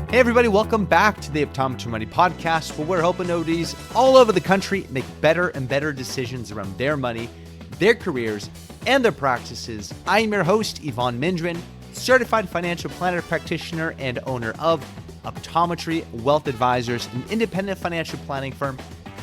Hey everybody, welcome back to the Optometry Money Podcast, where we're helping ODs all over the country make better and better decisions around their money, their careers, and their practices. I am your host, Evon Mendrin, certified financial planner practitioner and owner of Optometry Wealth Advisors, an independent financial planning firm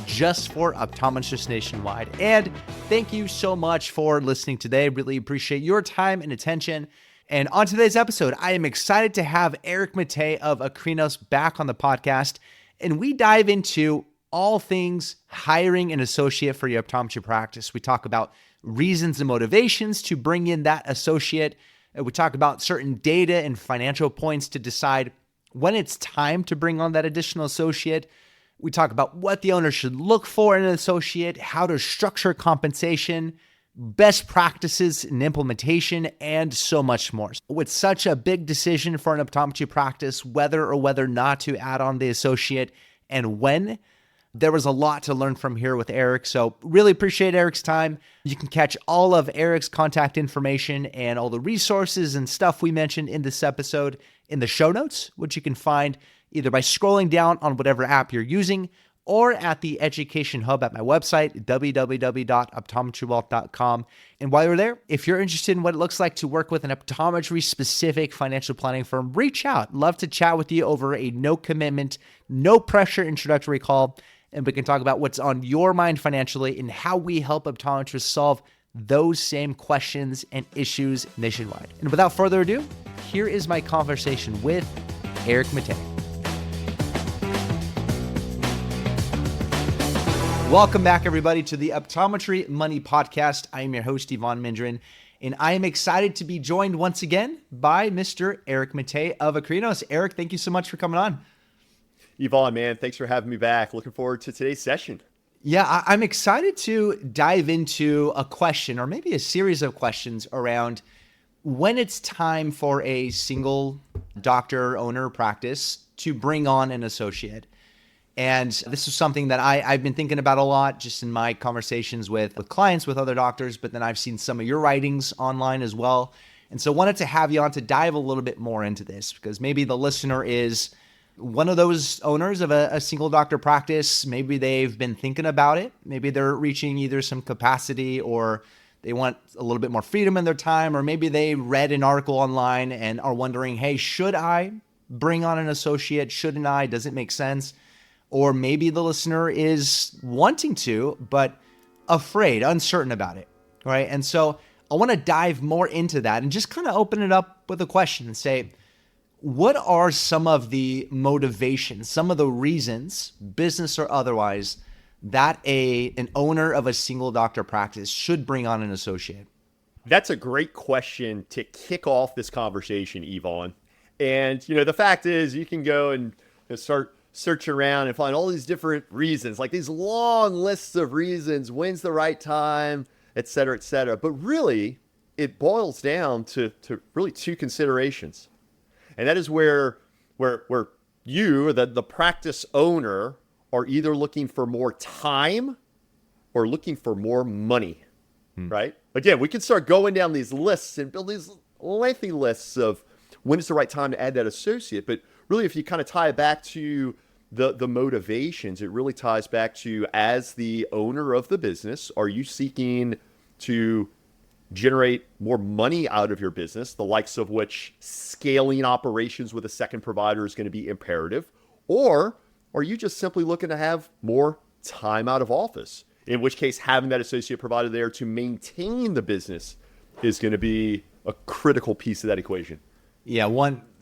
just for optometrists nationwide. And thank you so much for listening today. Really appreciate your time and attention. And on today's episode, I am excited to have Erich Mattei of Akrinos back on the podcast, and we dive into all things hiring an associate for your optometry practice. We talk about reasons and motivations to bring in that associate. We talk about certain data and financial points to decide when it's time to bring on that additional associate. We talk about what the owner should look for in an associate, how to structure compensation, best practices and implementation, and so much more. With such a big decision for an optometry practice, whether or whether not to add on the associate and when, there was a lot to learn from here with Erich. So really appreciate Erich's time. You can catch all of Erich's contact information and all the resources and stuff we mentioned in this episode in the show notes, which you can find either by scrolling down on whatever app you're using or at the Education Hub at my website, www.optometrywealth.com. And while you're there, if you're interested in what it looks like to work with an optometry-specific financial planning firm, reach out. Love to chat with you over a no-commitment, no-pressure introductory call, and we can talk about what's on your mind financially and how we help optometrists solve those same questions and issues nationwide. And without further ado, here is my conversation with Erich Mattei. Welcome back, everybody, to the Optometry Money Podcast. I am your host, Evon Mendrin, and I am excited to be joined once again by Mr. Erich Mattei of Akrinos. Erich, thank you so much for coming on. Evon, man, thanks for having me back. Looking forward to today's session. Yeah, I'm excited to dive into a question, or maybe a series of questions around when it's time for a single doctor owner practice to bring on an associate. And this is something that I've been thinking about a lot just in my conversations with clients, with other doctors, but then I've seen some of your writings online as well. And so wanted to have you on to dive a little bit more into this, because maybe the listener is one of those owners of a single doctor practice. Maybe they've been thinking about it. Maybe they're reaching either some capacity or they want a little bit more freedom in their time, or maybe they read an article online and are wondering, hey, should I bring on an associate? Shouldn't I? Does it make sense? Or maybe the listener is wanting to, but afraid, uncertain about it, right? And so I want to dive more into that and just kind of open it up with a question and say, what are some of the motivations, some of the reasons, business or otherwise, that an owner of a single doctor practice should bring on an associate? That's a great question to kick off this conversation, Evon. And, the fact is you can go and start search around and find all these different reasons, like these long lists of reasons, when's the right time, et cetera, et cetera. But really, it boils down to really two considerations. And that is where you, the practice owner, are either looking for more time or looking for more money, right? Again, we can start going down these lists and build these lengthy lists of when is the right time to add that associate. But really, if you kind of tie it back to the motivations, it really ties back to, as the owner of the business, are you seeking to generate more money out of your business, the likes of which scaling operations with a second provider is going to be imperative? Or are you just simply looking to have more time out of office, in which case having that associate provider there to maintain the business is going to be a critical piece of that equation? Yeah,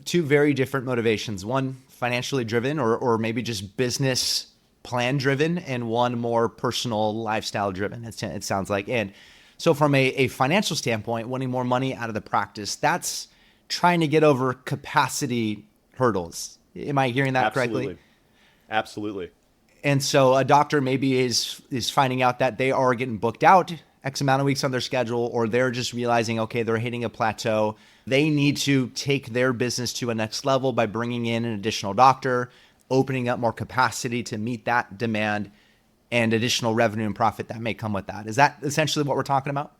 two very different motivations. One financially driven or maybe just business plan driven, and one more personal lifestyle driven, it sounds like. And so from a financial standpoint, wanting more money out of the practice, that's trying to get over capacity hurdles. Am I hearing that correctly? Absolutely. And so a doctor maybe is finding out that they are getting booked out X amount of weeks on their schedule, or they're just realizing, okay, they're hitting a plateau. They need to take their business to a next level by bringing in an additional doctor, opening up more capacity to meet that demand, and additional revenue and profit that may come with that. Is that essentially what we're talking about?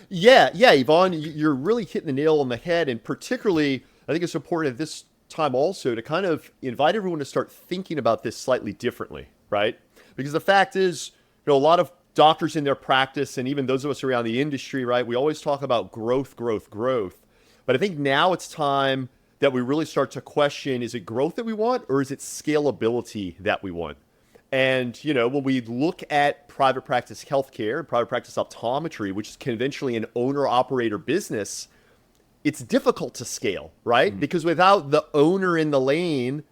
Yeah, Evon, you're really hitting the nail on the head. And particularly, I think it's important at this time also to kind of invite everyone to start thinking about this slightly differently, right? Because the fact is, a lot of doctors in their practice, and even those of us around the industry, right, we always talk about growth, growth, growth. But I think now it's time that we really start to question, is it growth that we want, or is it scalability that we want? And, when we look at private practice healthcare and private practice optometry, which is conventionally an owner-operator business, it's difficult to scale, right? Because without the owner in the lane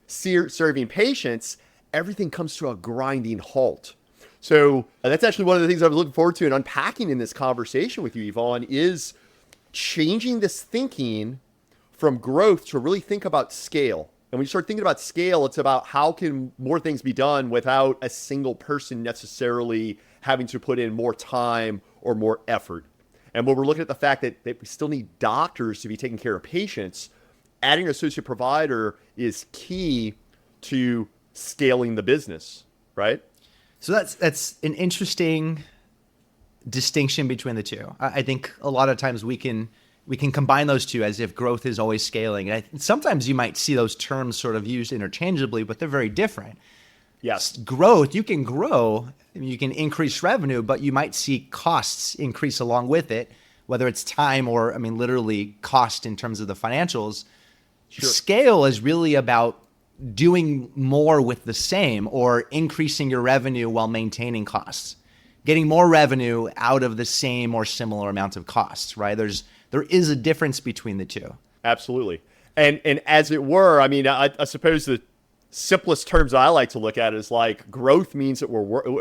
serving patients, everything comes to a grinding halt. So that's actually one of the things I was looking forward to and unpacking in this conversation with you, Evon, is changing this thinking from growth to really think about scale. And when you start thinking about scale, it's about how can more things be done without a single person necessarily having to put in more time or more effort. And when we're looking at the fact that we still need doctors to be taking care of patients, adding an associate provider is key to scaling the business, right? So that's an interesting distinction between the two. I think a lot of times we can combine those two as if growth is always scaling. And sometimes you might see those terms sort of used interchangeably, but they're very different. Yes. Growth, you can grow, you can increase revenue, but you might see costs increase along with it, whether it's time or, literally cost in terms of the financials. Sure. Scale is really about doing more with the same or increasing your revenue while maintaining costs, getting more revenue out of the same or similar amount of costs, right? There is a difference between the two. Absolutely. And as it were, I suppose the simplest terms I like to look at is like growth means that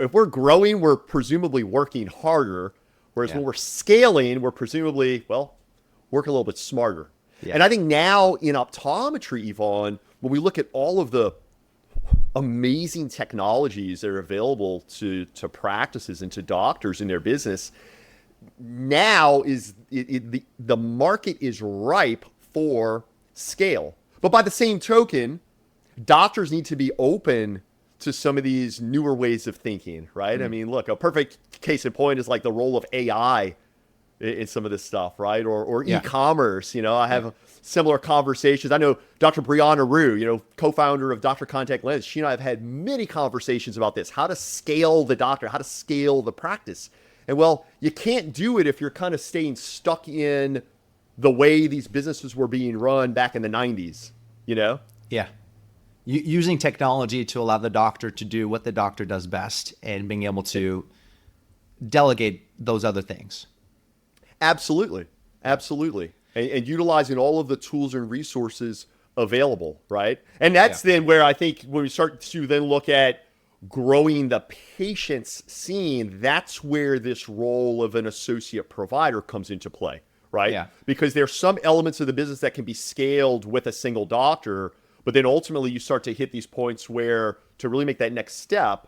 if we're growing, we're presumably working harder. Whereas when we're scaling, we're presumably, working a little bit smarter. Yeah. And I think now in optometry, Evon, when we look at all of the amazing technologies that are available to practices and to doctors in their business, now is the market is ripe for scale. But by the same token, doctors need to be open to some of these newer ways of thinking, right? Mm-hmm. Look, a perfect case in point is like the role of AI in some of this stuff, right? Or e-commerce. I have similar conversations. I know Dr. Brianna Rue, co-founder of Dr. Contact Lens. She and I have had many conversations about this, how to scale the doctor, how to scale the practice. And you can't do it if you're kind of staying stuck in the way these businesses were being run back in the 90s, Yeah. Using technology to allow the doctor to do what the doctor does best and being able to delegate those other things. Absolutely. Absolutely. And utilizing all of the tools and resources available, right? And that's then where I think when we start to then look at growing the patient's scene, that's where this role of an associate provider comes into play, right? Yeah. Because there's some elements of the business that can be scaled with a single doctor, but then ultimately you start to hit these points where to really make that next step,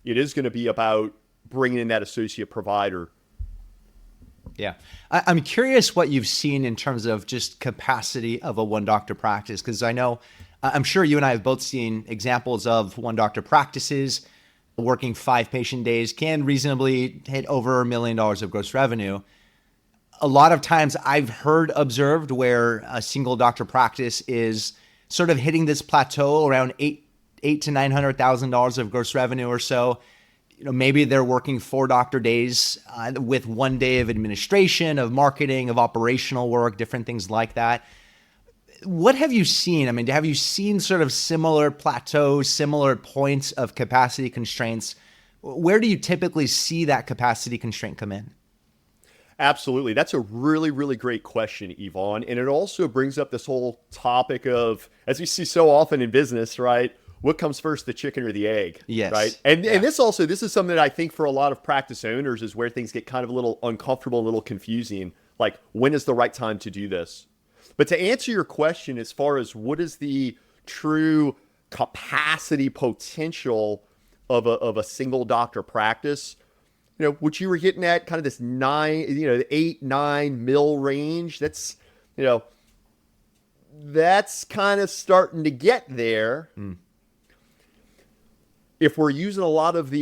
it is going to be about bringing in that associate provider. Yeah. I'm curious what you've seen in terms of just capacity of a one doctor practice, because I'm sure you and I have both seen examples of one doctor practices working 5 patient days can reasonably hit over $1 million of gross revenue. A lot of times I've observed where a single doctor practice is sort of hitting this plateau around $800,000 to $900,000 of gross revenue or so. Maybe they're working 4 doctor days with 1 day of administration, of marketing, of operational work, different things like that. What have you seen? Have you seen sort of similar plateaus, similar points of capacity constraints? Where do you typically see that capacity constraint come in? Absolutely. That's a really, really great question, Evon. And it also brings up this whole topic of, as we see so often in business, right? What comes first, the chicken or the egg? Yes. Right. And this is something that I think for a lot of practice owners is where things get kind of a little uncomfortable, a little confusing. Like, when is the right time to do this? But to answer your question, as far as what is the true capacity potential of a single doctor practice, what you were getting at, kind of this 8-9 mil range, that's kind of starting to get there. If we're using a lot of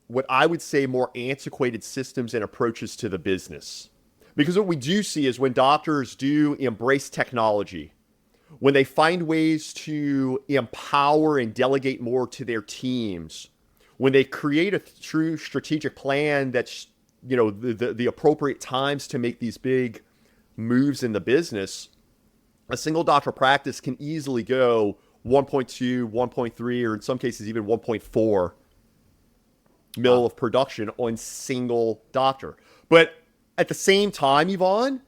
what I would say more antiquated systems and approaches to the business. Because what we do see is when doctors do embrace technology, when they find ways to empower and delegate more to their teams, when they create a true strategic plan that's, the appropriate times to make these big moves in the business, a single doctor practice can easily go 1.2, 1.3, or in some cases even 1.4 mil of production on single doctor. But at the same time, Evon,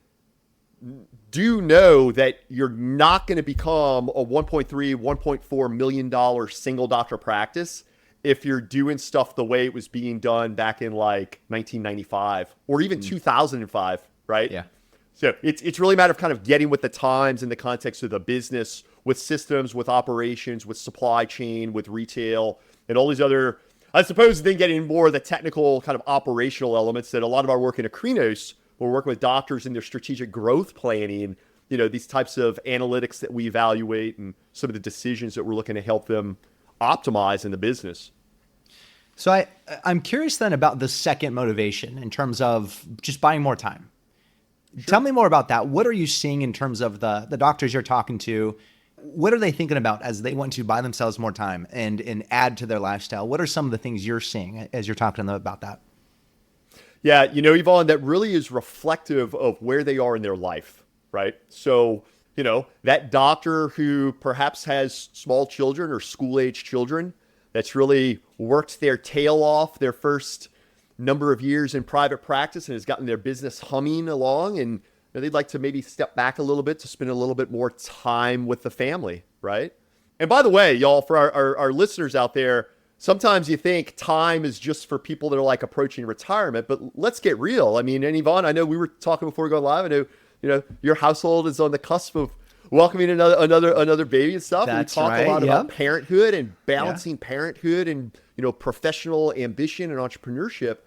do know that you're not going to become a 1.3, $1.4 million single doctor practice if you're doing stuff the way it was being done back in like 1995 or even 2005, right? Yeah. So it's really a matter of kind of getting with the times in the context of the business, with systems, with operations, with supply chain, with retail, and all these other, I suppose, then getting more of the technical kind of operational elements that a lot of our work in Akrinos, we're working with doctors in their strategic growth planning, these types of analytics that we evaluate and some of the decisions that we're looking to help them optimize in the business. So I'm curious then about the second motivation in terms of just buying more time. Sure. Tell me more about that. What are you seeing in terms of the doctors you're talking to? What are they thinking about as they want to buy themselves more time and add to their lifestyle? What are some of the things you're seeing as you're talking to them about that? Yeah, Evon, that really is reflective of where they are in their life, right? So, that doctor who perhaps has small children or school-age children that's really worked their tail off their first number of years in private practice and has gotten their business humming along, and they'd like to maybe step back a little bit to spend a little bit more time with the family, right? And by the way, y'all, for our listeners out there, sometimes you think time is just for people that are like approaching retirement, but let's get real. I mean, and Evon, I know we were talking before we go live. I know, your household is on the cusp of welcoming another baby and stuff. That's and we talk right, a lot yep. about parenthood and balancing parenthood and, professional ambition and entrepreneurship.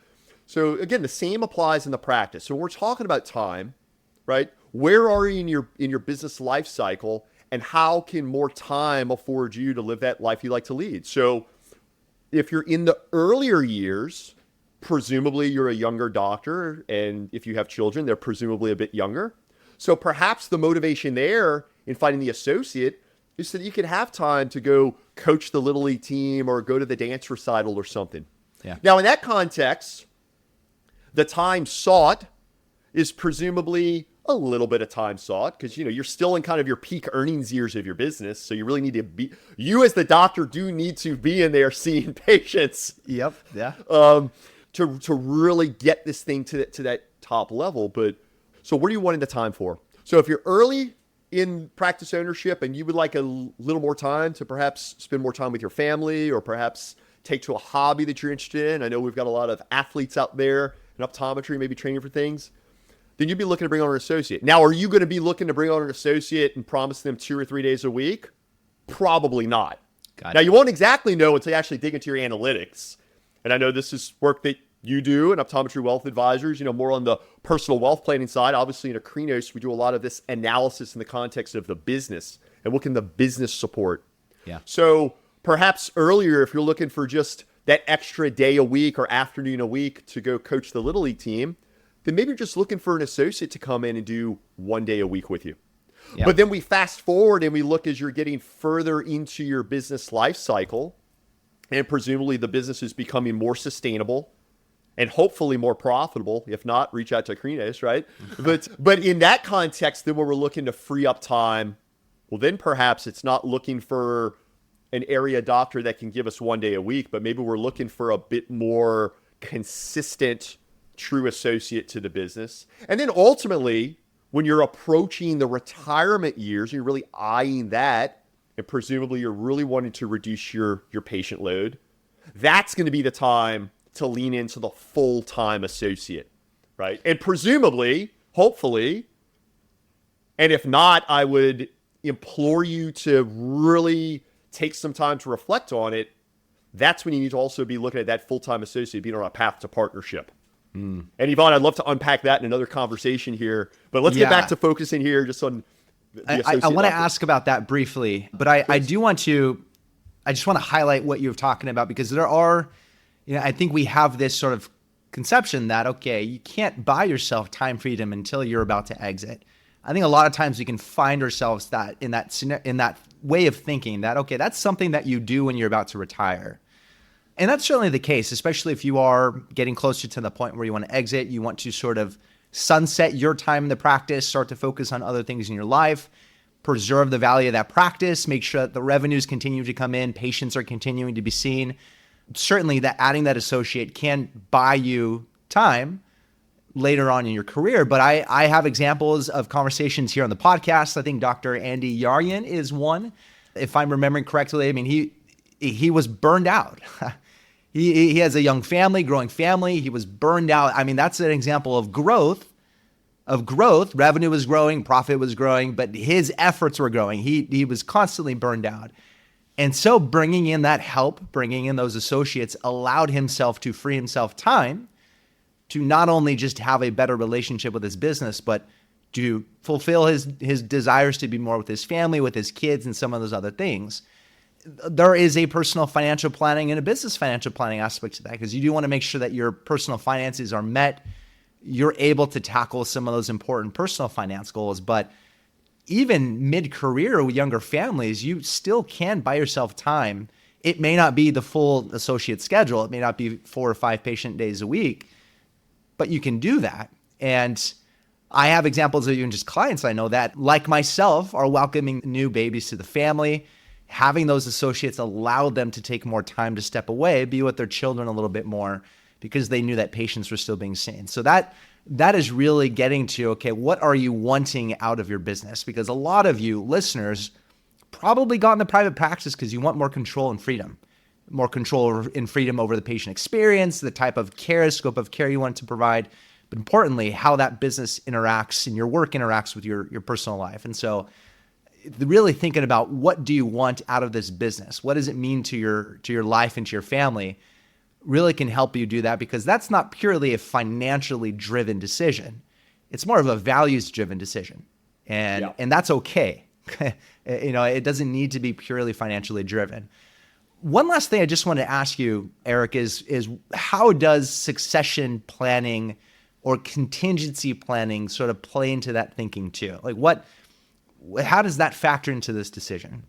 So again, the same applies in the practice. So we're talking about time, right? Where are you in your business life cycle, and how can more time afford you to live that life you like to lead? So if you're in the earlier years, presumably you're a younger doctor, and if you have children, they're presumably a bit younger. So perhaps the motivation there in finding the associate is so that you can have time to go coach the Little League team or go to the dance recital or something. Yeah. Now, in that context, the time sought is presumably a little bit of time sought because, you're still in kind of your peak earnings years of your business. So you really need to be, you as the doctor do need to be in there seeing patients. Yep. Yeah. To really get this thing to that top level. But so what are you wanting the time for? So if you're early in practice ownership and you would like a little more time to perhaps spend more time with your family or perhaps take to a hobby that you're interested in. I know we've got a lot of athletes out there in optometry, maybe training for things. Then you'd be looking to bring on an associate. Now, are you going to be looking to bring on an associate and promise them 2 or 3 days a week? Probably not. Now, you won't exactly know until you actually dig into your analytics. And I know this is work that you do in Optometry Wealth Advisors, more on the personal wealth planning side. Obviously, in Akrinos, we do a lot of this analysis in the context of the business and what can the business support. Yeah. So perhaps earlier, if you're looking for just that extra day a week or afternoon a week to go coach the Little League team, then maybe you're just looking for an associate to come in and do 1 day a week with you. Yep. But then we fast forward and we look as you're getting further into your business life cycle, and presumably the business is becoming more sustainable and hopefully more profitable. If not, reach out to Akrinos, right? But in that context, then when we're looking to free up time, well, then perhaps it's not looking for an area doctor that can give us 1 day a week, but maybe we're looking for a bit more consistent, true associate to the business. And then ultimately, when you're approaching the retirement years, you're really eyeing that, and presumably you're really wanting to reduce your patient load, that's going to be the time to lean into the full-time associate, right? And presumably, hopefully, and if not, I would implore you to really take some time to reflect on it. That's when you need to also be looking at that full-time associate being on a path to partnership. And Evon, I'd love to unpack that in another conversation here, but let's get back to focusing here just on the associate. I want to ask about that briefly, but I just want to highlight what you're talking about, because there are, I think we have this sort of conception that, okay, you can't buy yourself time freedom until you're about to exit. I think a lot of times we can find ourselves in that way of thinking that, okay, that's something that you do when you're about to retire. And that's certainly the case, especially if you are getting closer to the point where you want to exit, you want to sort of sunset your time in the practice, start to focus on other things in your life, preserve the value of that practice, make sure that the revenues continue to come in, patients are continuing to be seen. Certainly that adding that associate can buy you time later on in your career. But I have examples of conversations here on the podcast. I think Dr. Andy Yaryan is one. If I'm remembering correctly, I mean, he was burned out. He has a young family, growing family. He was burned out. I mean, that's an example of growth. Revenue was growing, profit was growing, but his efforts were growing. He was constantly burned out. And so bringing in that help, bringing in those associates allowed himself to free himself time to not only just have a better relationship with his business, but to fulfill his desires to be more with his family, with his kids, and some of those other things. There is a personal financial planning and a business financial planning aspect to that, because you do want to make sure that your personal finances are met. You're able to tackle some of those important personal finance goals. But even mid-career with younger families, you still can buy yourself time. It may not be the full associate schedule. It may not be 4 or 5 patient days a week, but you can do that. And I have examples of even just clients I know that, like myself, are welcoming new babies to the family. Having those associates allowed them to take more time to step away, be with their children a little bit more, because they knew that patients were still being seen. So that is really getting to, okay, what are you wanting out of your business? Because a lot of you listeners probably got into private practice because you want more control and freedom, more control and freedom over the patient experience, the type of care, scope of care you want to provide, but importantly, how that business interacts and your work interacts with your personal life. And so really thinking about, what do you want out of this business? What does it mean to your life and to your family? Really can help you do that, because that's not purely a financially driven decision. It's more of a values driven decision. And that's okay. It doesn't need to be purely financially driven. One last thing I just want to ask you, Erich, is how does succession planning or contingency planning sort of play into that thinking too? Like how does that factor into this decision?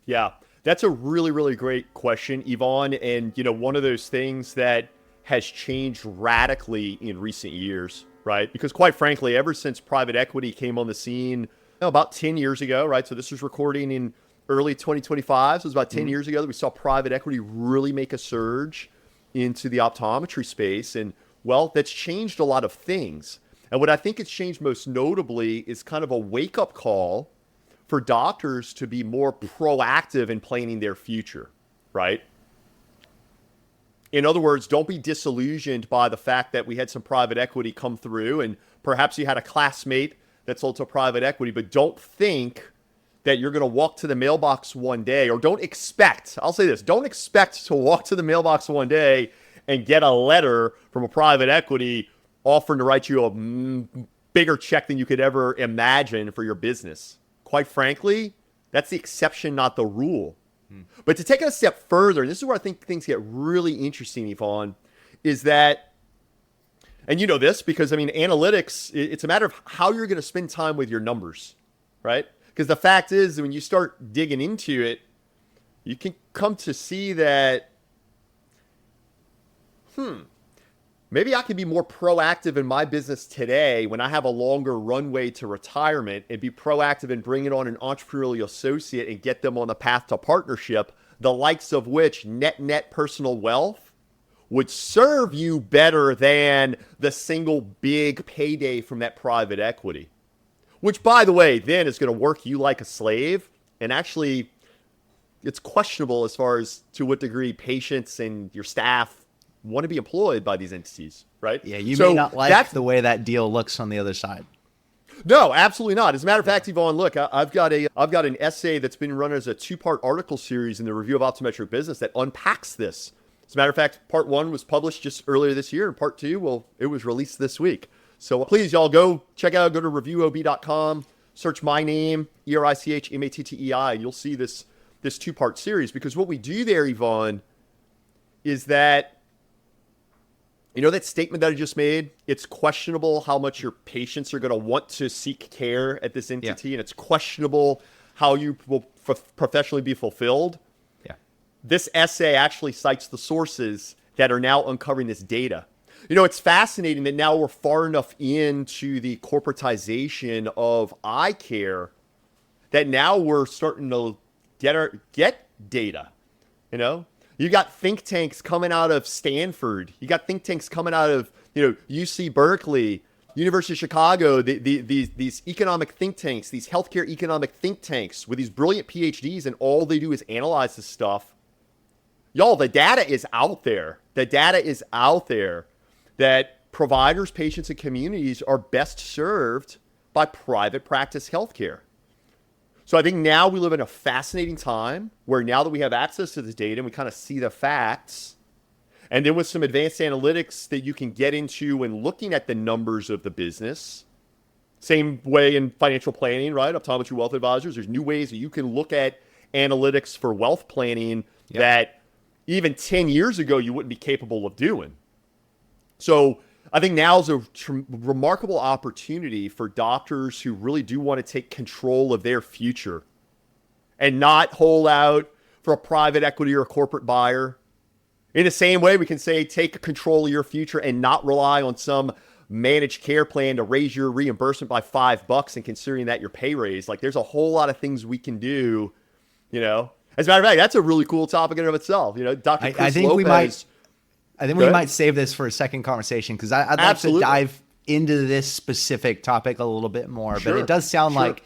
Yeah, that's a really, really great question, Evon. And, one of those things that has changed radically in recent years, right? Because quite frankly, ever since private equity came on the scene about 10 years ago, right? So this was recording in early 2025. So it was about 10 years ago that we saw private equity really make a surge into the optometry space. And, well, that's changed a lot of things. And what I think it's changed most notably is kind of a wake-up call for doctors to be more proactive in planning their future, right? In other words, don't be disillusioned by the fact that we had some private equity come through, and perhaps you had a classmate that sold to private equity, but don't think that you're going to walk to the mailbox one day, or don't expect to walk to the mailbox one day and get a letter from a private equity offering to write you a bigger check than you could ever imagine for your business. Quite frankly, that's the exception, not the rule. But to take it a step further, and this is where I think things get really interesting, Evon, is that, and you know this because, analytics, it's a matter of how you're going to spend time with your numbers, right? Because the fact is, when you start digging into it, you can come to see that, maybe I can be more proactive in my business today when I have a longer runway to retirement, and be proactive in bringing on an entrepreneurial associate and get them on the path to partnership, the likes of which net personal wealth would serve you better than the single big payday from that private equity. Which, by the way, then is going to work you like a slave. And actually, it's questionable as far as to what degree patients and your staff want to be employed by these entities, right? Yeah, you may not like the way that deal looks on the other side. No, absolutely not. As a matter of fact, Evon, look, I've got an essay that's been run as a 2-part article series in the Review of Optometric Business that unpacks this. As a matter of fact, part 1 was published just earlier this year, and part 2, well, it was released this week. So please, y'all, go check out, go to reviewOB.com, search my name, ErichMattei, and you'll see this 2-part series. Because what we do there, Evon, is that You know that statement that I just made? It's questionable how much your patients are going to want to seek care at this entity, and it's questionable how you will professionally be fulfilled. Yeah. This essay actually cites the sources that are now uncovering this data. You know, it's fascinating that now we're far enough into the corporatization of eye care that now we're starting to get data, you know? You got think tanks coming out of Stanford. You got think tanks coming out of, UC Berkeley, University of Chicago, these economic think tanks, these healthcare economic think tanks with these brilliant PhDs, and all they do is analyze this stuff. Y'all, the data is out there. The data is out there that providers, patients, and communities are best served by private practice healthcare. So I think now we live in a fascinating time where now that we have access to this data and we kind of see the facts, and then with some advanced analytics that you can get into when looking at the numbers of the business, same way in financial planning, right? Optometry Wealth Advisors, there's new ways that you can look at analytics for wealth planning that even 10 years ago you wouldn't be capable of doing. So I think now is a remarkable opportunity for doctors who really do want to take control of their future and not hold out for a private equity or a corporate buyer. In the same way, we can say take control of your future and not rely on some managed care plan to raise your reimbursement by $5 and considering that your pay raise. Like, there's a whole lot of things we can do, As a matter of fact, that's a really cool topic in and of itself. Dr. Chris Lopez. I think we might save this for a second conversation because I'd like to dive into this specific topic a little bit more. But it does sound like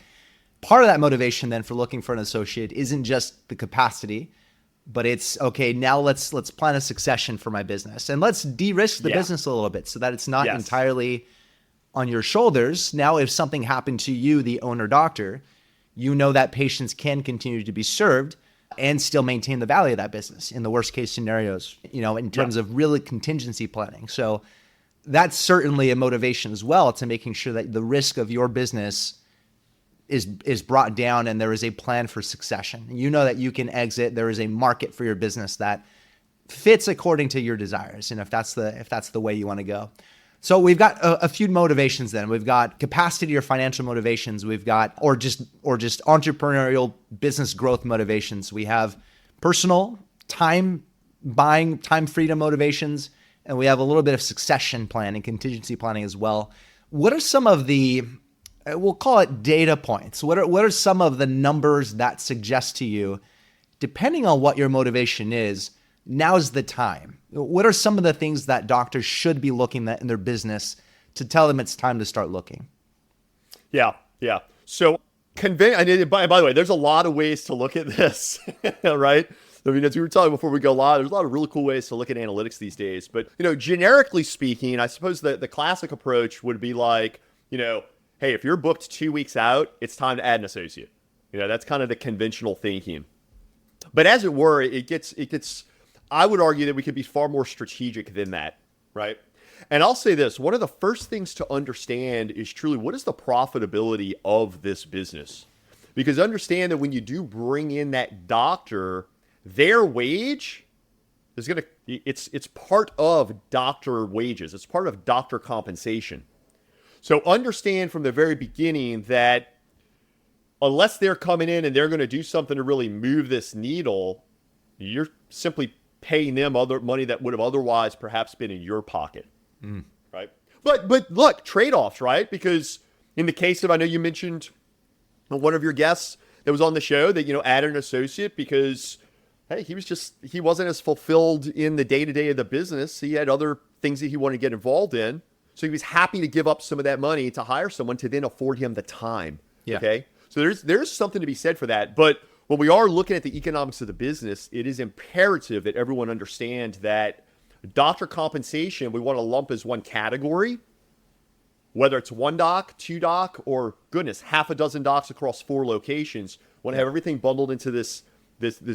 part of that motivation then for looking for an associate isn't just the capacity, but it's, okay, now let's plan a succession for my business. And let's de-risk the business a little bit so that it's not entirely on your shoulders. Now, if something happened to you, the owner doctor, you know that patients can continue to be served and still maintain the value of that business in the worst case scenarios, in terms of really contingency planning. So that's certainly a motivation as well to making sure that the risk of your business is brought down and there is a plan for succession. You know that you can exit. There is a market for your business that fits according to your desires. And if that's the way you want to go. So we've got a few motivations then. We've got capacity or financial motivations. We've got, or just entrepreneurial business growth motivations. We have personal time buying, time freedom motivations, and we have a little bit of succession planning, contingency planning as well. What are some of the, we'll call it data points. What are some of the numbers that suggest to you, depending on what your motivation is, now's the time? What are some of the things that doctors should be looking at in their business to tell them it's time to start looking? Yeah. So, by the way, there's a lot of ways to look at this, right? I mean, as we were talking before we go live, there's a lot of really cool ways to look at analytics these days. But, generically speaking, I suppose that the classic approach would be like, hey, if you're booked 2 weeks out, it's time to add an associate. That's kind of the conventional thinking. But as it were, it gets, I would argue that we could be far more strategic than that, right? And I'll say this, one of the first things to understand is truly what is the profitability of this business? Because understand that when you do bring in that doctor, their wage is it's part of doctor wages. It's part of doctor compensation. So understand from the very beginning that unless they're coming in and they're going to do something to really move this needle, you're simply paying them other money that would have otherwise perhaps been in your pocket, right? But look, trade-offs, right? Because in the case of, I know you mentioned one of your guests that was on the show that, added an associate because, hey, he wasn't as fulfilled in the day-to-day of the business. He had other things that he wanted to get involved in. So he was happy to give up some of that money to hire someone to then afford him the time. Yeah. Okay. So there's something to be said for that. But when we are looking at the economics of the business, it is imperative that everyone understand that doctor compensation, we want to lump as one category, whether it's one doc, two doc, or goodness, half a dozen docs across 4 locations. We want to have everything bundled into this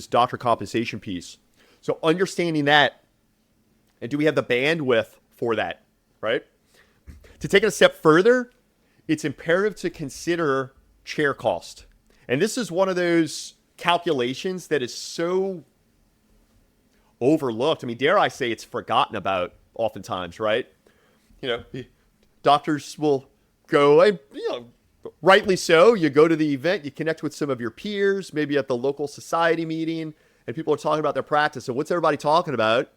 doctor compensation piece. So understanding that, and do we have the bandwidth for that, right? To take it a step further, it's imperative to consider chair cost. And this is one of those calculations that is so overlooked. I mean, dare I say it's forgotten about oftentimes, right? Doctors will go, and rightly so. You go to the event, you connect with some of your peers, maybe at the local society meeting, and people are talking about their practice. So what's everybody talking about?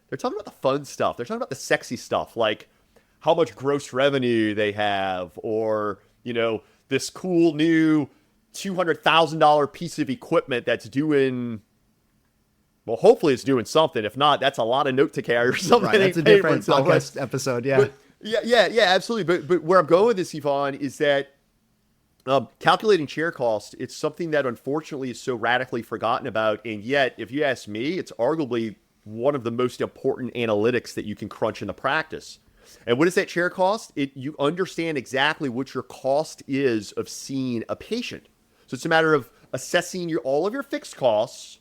They're talking about the fun stuff. They're talking about the sexy stuff, like how much gross revenue they have, or, this cool new $200,000 piece of equipment that's doing, well, hopefully it's doing something. If not, that's a lot of note to carry or something. Right, that's a different podcast episode, yeah. But, yeah, absolutely. But where I'm going with this, Evon, is that calculating chair cost, it's something that unfortunately is so radically forgotten about. And yet, if you ask me, it's arguably one of the most important analytics that you can crunch in the practice. And what is that chair cost? You understand exactly what your cost is of seeing a patient. So it's a matter of assessing all of your fixed costs.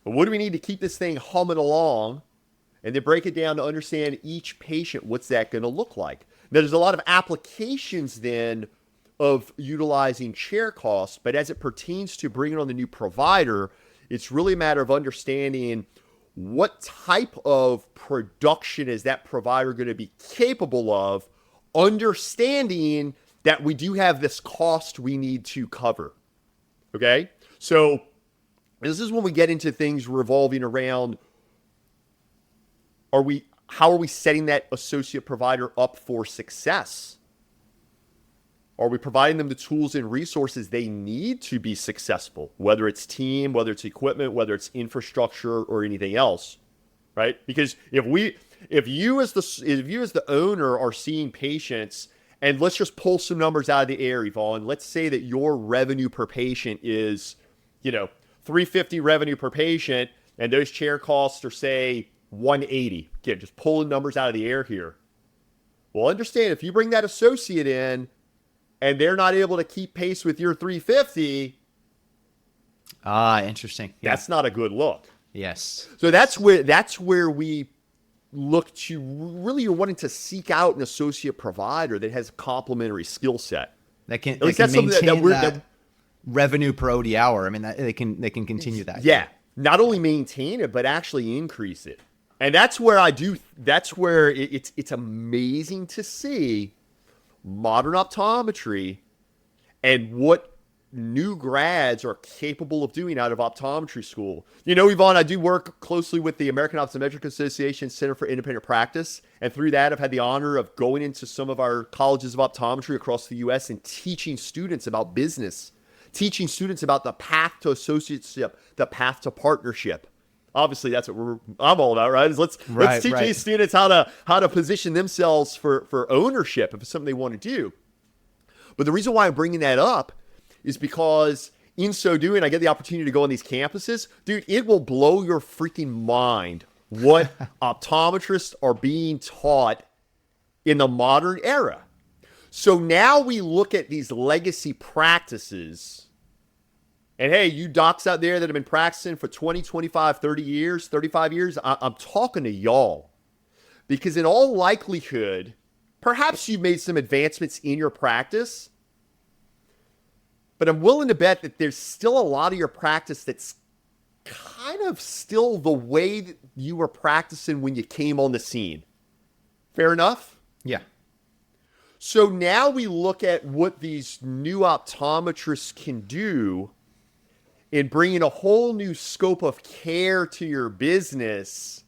What do we need to keep this thing humming along? And then break it down to understand each patient, what's that going to look like? Now, there's a lot of applications then of utilizing chair costs, but as it pertains to bringing on the new provider, it's really a matter of understanding what type of production is that provider going to be capable of, understanding that we do have this cost we need to cover. Okay? So this is when we get into things revolving around, how are we setting that associate provider up for success? Are we providing them the tools and resources they need to be successful, whether it's team, whether it's equipment, whether it's infrastructure or anything else, right? Because if you as the owner are seeing patients, and let's just pull some numbers out of the air, Evon, let's say that your revenue per patient is, $350 revenue per patient, and those chair costs are, say, $180. Again, just pulling numbers out of the air here. Well, understand, if you bring that associate in, and they're not able to keep pace with your $350. Interesting. Yeah. That's not a good look. Yes. So that's where we look to, really, you're wanting to seek out an associate provider that has a complementary skill set. That can maintain that revenue per OD hour. I mean, they can continue that. Yeah. Not only maintain it, but actually increase it. And that's where it's amazing to see modern optometry and what new grads are capable of doing out of optometry school. Evon, I do work closely with the American Optometric Association Center for Independent Practice. And through that, I've had the honor of going into some of our colleges of optometry across the U.S. and teaching students about business, teaching students about the path to associateship, the path to partnership. Obviously, that's what I'm all about, right? Let's teach these students how to position themselves for ownership if it's something they want to do. But the reason why I'm bringing that up is because in so doing, I get the opportunity to go on these campuses. Dude, it will blow your freaking mind what optometrists are being taught in the modern era. So now we look at these legacy practices. And hey, you docs out there that have been practicing for 20, 25, 30 years, 35 years, I'm talking to y'all. Because in all likelihood, perhaps you've made some advancements in your practice, but I'm willing to bet that there's still a lot of your practice that's kind of still the way that you were practicing when you came on the scene. Fair enough? Yeah. So now we look at what these new optometrists can do in bringing a whole new scope of care to your business.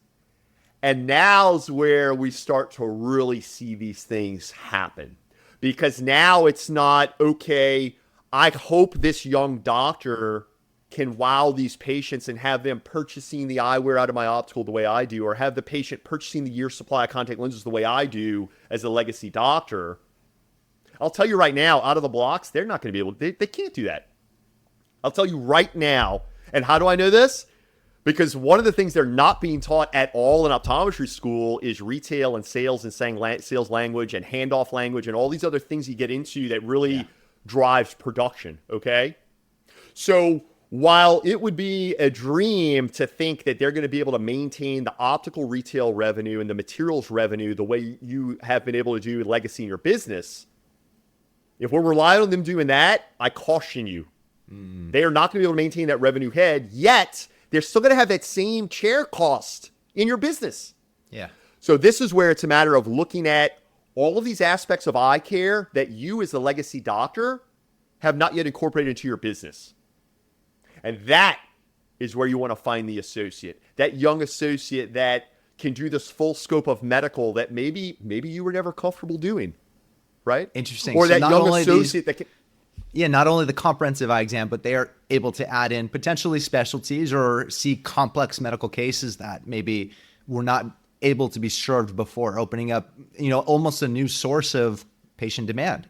And now's where we start to really see these things happen. Because now it's not, okay, I hope this young doctor can wow these patients and have them purchasing the eyewear out of my optical the way I do, or have the patient purchasing the year's supply of contact lenses the way I do as a legacy doctor. I'll tell you right now, out of the blocks, they're not going to be able to, they can't do that. I'll tell you right now. And how do I know this? Because one of the things they're not being taught at all in optometry school is retail and sales and sales language and handoff language and all these other things you get into that really drives production, okay? So while it would be a dream to think that they're going to be able to maintain the optical retail revenue and the materials revenue the way you have been able to do legacy in your business, if we're relying on them doing that, I caution you. They are not going to be able to maintain that revenue head, yet they're still going to have that same chair cost in your business. Yeah. So this is where it's a matter of looking at all of these aspects of eye care that you as a legacy doctor have not yet incorporated into your business. And that is where you want to find the associate, that young associate that can do this full scope of medical that maybe you were never comfortable doing, right? Interesting. Or So that not young only associate that can... Yeah, not only the comprehensive eye exam, but they are able to add in potentially specialties or see complex medical cases that maybe were not able to be served before, opening up, almost a new source of patient demand.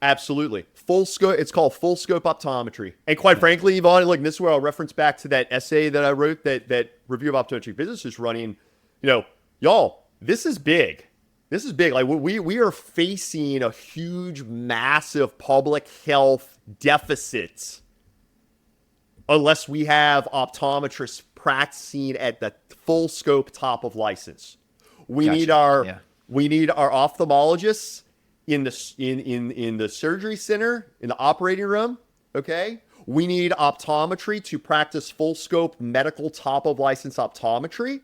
Absolutely. Full scope. It's called full scope optometry. And quite frankly, Evon, look, this is where I'll reference back to that essay that I wrote, that Review of Optometry Business is running. Y'all, this is big. This is big. Like we are facing a huge, massive public health deficit unless we have optometrists practicing at the full scope top of license. We need our ophthalmologists in the surgery center, in the operating room, okay? We need optometry to practice full scope medical top of license optometry.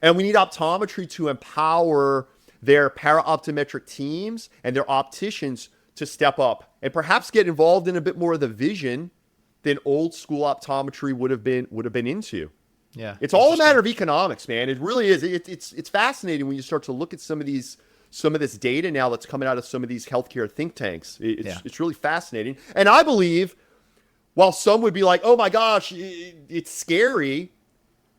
And we need optometry to empower their para-optometric teams and their opticians to step up and perhaps get involved in a bit more of the vision than old school optometry would have been into. Yeah. It's all a matter of economics, man. It really is. It's fascinating when you start to look at some of this data now that's coming out of some of these healthcare think tanks. It's really fascinating. And I believe, while some would be like, oh my gosh, it's scary,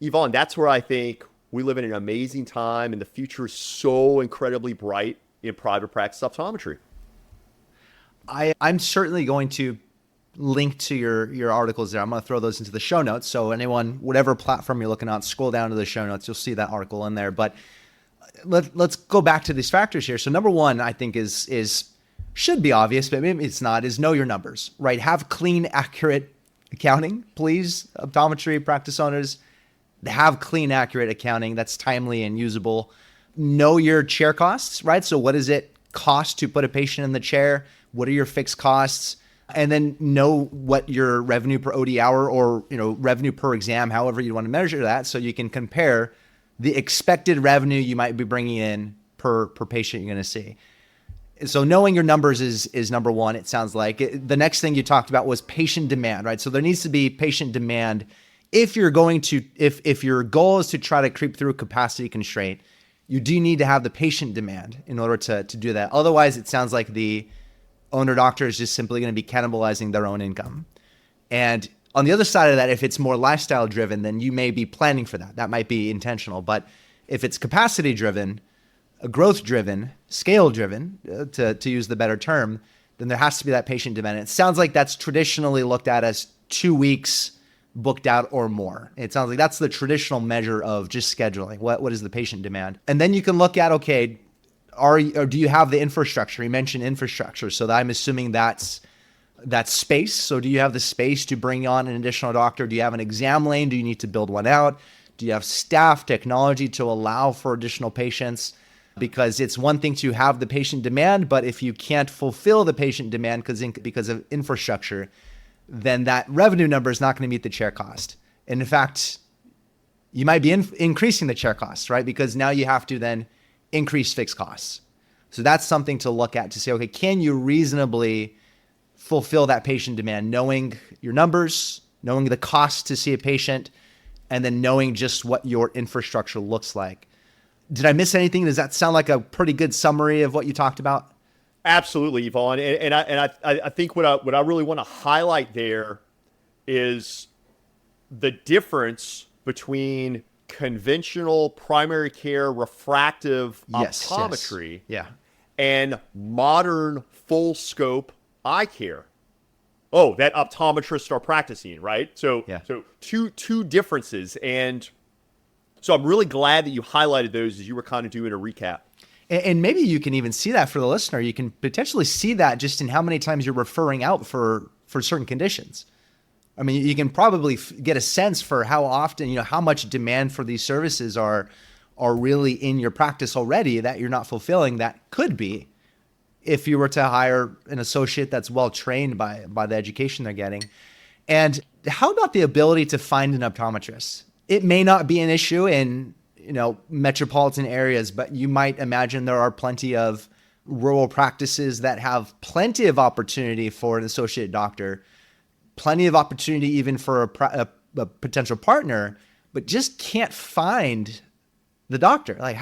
Evon, that's where I think we live in an amazing time and the future is so incredibly bright in private practice optometry. I'm certainly going to link to your articles there. I'm going to throw those into the show notes. So anyone, whatever platform you're looking at, scroll down to the show notes. You'll see that article in there. But let's go back to these factors here. So number one, I think is should be obvious, but maybe it's not, is know your numbers, right? Have clean, accurate accounting, please. Optometry practice owners, have clean, accurate accounting that's timely and usable. Know your chair costs, right? So what does it cost to put a patient in the chair? What are your fixed costs? And then know what your revenue per OD hour or revenue per exam, however you want to measure that, so you can compare the expected revenue you might be bringing in per patient you're going to see. So knowing your numbers is number one, it sounds like. The next thing you talked about was patient demand, right? So there needs to be patient demand. If you're going to, if your goal is to try to creep through a capacity constraint, you do need to have the patient demand in order to do that. Otherwise, it sounds like the owner doctor is just simply going to be cannibalizing their own income. And on the other side of that, if it's more lifestyle driven, then you may be planning for that. That might be intentional. But if it's capacity driven, growth driven, scale driven, to use the better term, then there has to be that patient demand. It sounds like that's traditionally looked at as 2 weeks booked out or more. It sounds like that's the traditional measure of just scheduling. What is the patient demand? And then you can look at, okay, or do you have the infrastructure? You mentioned infrastructure. So I'm assuming that's space. So do you have the space to bring on an additional doctor? Do you have an exam lane? Do you need to build one out? Do you have staff, technology to allow for additional patients? Because it's one thing to have the patient demand, but if you can't fulfill the patient demand because of infrastructure, then that revenue number is not going to meet the chair cost. And in fact, you might be increasing the chair costs, right? Because now you have to then increase fixed costs. So that's something to look at to say, okay, can you reasonably fulfill that patient demand, knowing your numbers, knowing the cost to see a patient, and then knowing just what your infrastructure looks like. Did I miss anything? Does that sound like a pretty good summary of what you talked about? Absolutely, Evon. And I think what I really want to highlight there is the difference between conventional primary care refractive optometry and modern full scope eye care. Oh, that optometrists are practicing, right? So two differences. And so I'm really glad that you highlighted those as you were kind of doing a recap. And maybe you can even see that for the listener. You can potentially see that just in how many times you're referring out for certain conditions. I mean, you can probably get a sense for how often, how much demand for these services are really in your practice already that you're not fulfilling. That could be if you were to hire an associate that's well trained by the education they're getting. And how about the ability to find an optometrist? It may not be an issue in metropolitan areas, but you might imagine there are plenty of rural practices that have plenty of opportunity for an associate doctor, plenty of opportunity even for a potential partner, but just can't find the doctor. Like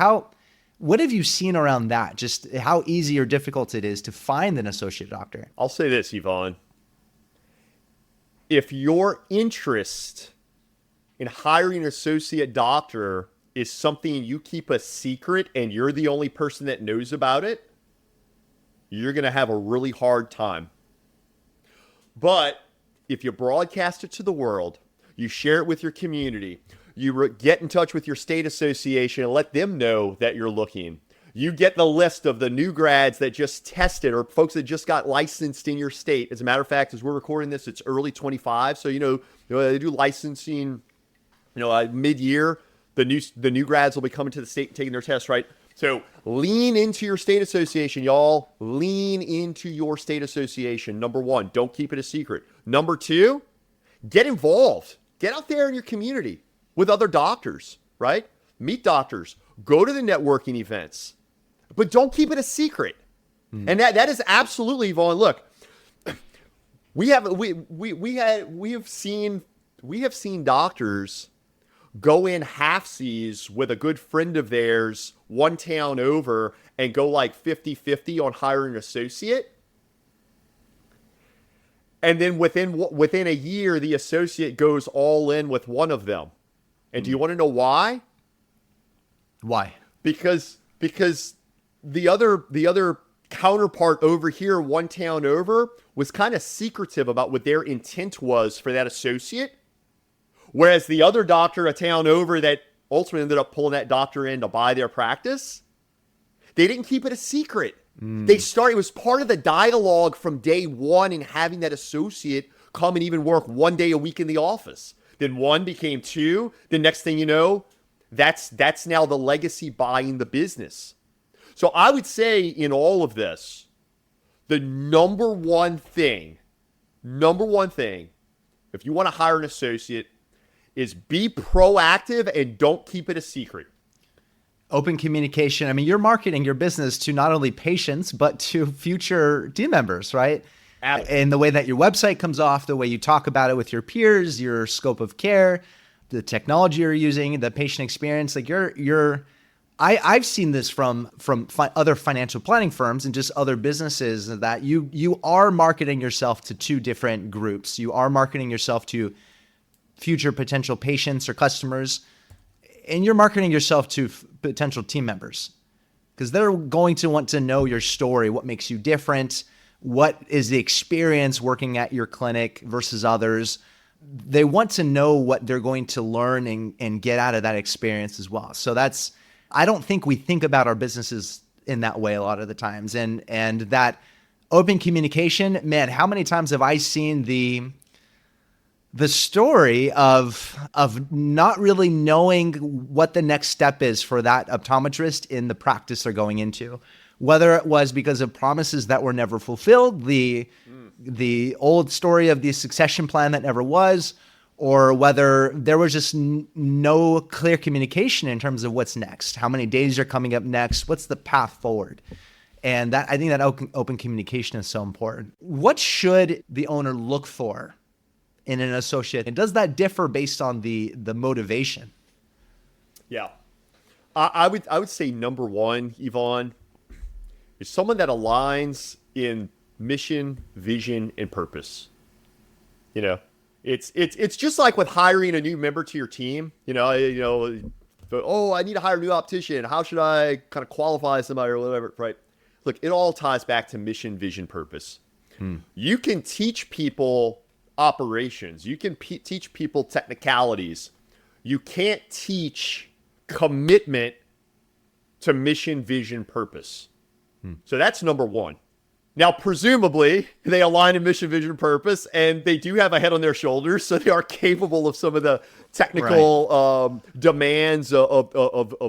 what have you seen around that? Just how easy or difficult it is to find an associate doctor? I'll say this, Evon. If your interest in hiring an associate doctor is something you keep a secret and you're the only person that knows about it, you're going to have a really hard time. But if you broadcast it to the world, you share it with your community, you get in touch with your state association and let them know that you're looking. You get the list of the new grads that just tested or folks that just got licensed in your state. As a matter of fact, as we're recording this, it's early 25. So, they do licensing, mid-year. The new grads will be coming to the state and taking their test, right? So lean into your state association, y'all. Lean into your state association. Number one, don't keep it a secret. Number two, get involved. Get out there in your community with other doctors, right? Meet doctors. Go to the networking events. But don't keep it a secret. And that is absolutely, Yvonne. Look, we have seen doctors go in halfsies with a good friend of theirs one town over and go like 50-50 on hiring an associate. And then within a year, the associate goes all in with one of them. And do you want to know why? Why? Because the other counterpart over here, one town over, was kind of secretive about what their intent was for that associate. Whereas the other doctor a town over that ultimately ended up pulling that doctor in to buy their practice, they didn't keep it a secret. It was part of the dialogue from day one in having that associate come and even work 1 day a week in the office. Then one became two. The next thing you know, that's now the legacy buying the business. So I would say in all of this, the number one thing, if you want to hire an associate, is be proactive and don't keep it a secret. Open communication. I mean, you're marketing your business to not only patients, but to future team members, right? And the way that your website comes off, the way you talk about it with your peers, your scope of care, the technology you're using, the patient experience, like I've seen this from other financial planning firms and just other businesses that you are marketing yourself to two different groups. You are marketing yourself to future potential patients or customers, and you're marketing yourself to potential team members because they're going to want to know your story, what makes you different, what is the experience working at your clinic versus others. They want to know what they're going to learn and get out of that experience as well. So I don't think we think about our businesses in that way a lot of the times. And that open communication, man, how many times have I seen the story of not really knowing what the next step is for that optometrist in the practice they're going into, whether it was because of promises that were never fulfilled, the old story of the succession plan that never was, or whether there was just no clear communication in terms of what's next, how many days are coming up next, what's the path forward. And I think that open communication is so important. What should the owner look for in an associate? And does that differ based on the motivation? Yeah. I would say number one, Evon, is someone that aligns in mission, vision, and purpose. It's just like with hiring a new member to your team. I need to hire a new optician. How should I kind of qualify somebody or whatever, right? Look, it all ties back to mission, vision, purpose. You can teach people operations. You can teach people technicalities. You can't teach commitment to mission, vision, purpose. So that's number one. Now, presumably, they align in mission, vision, purpose, and they do have a head on their shoulders, so they are capable of some of the technical demands of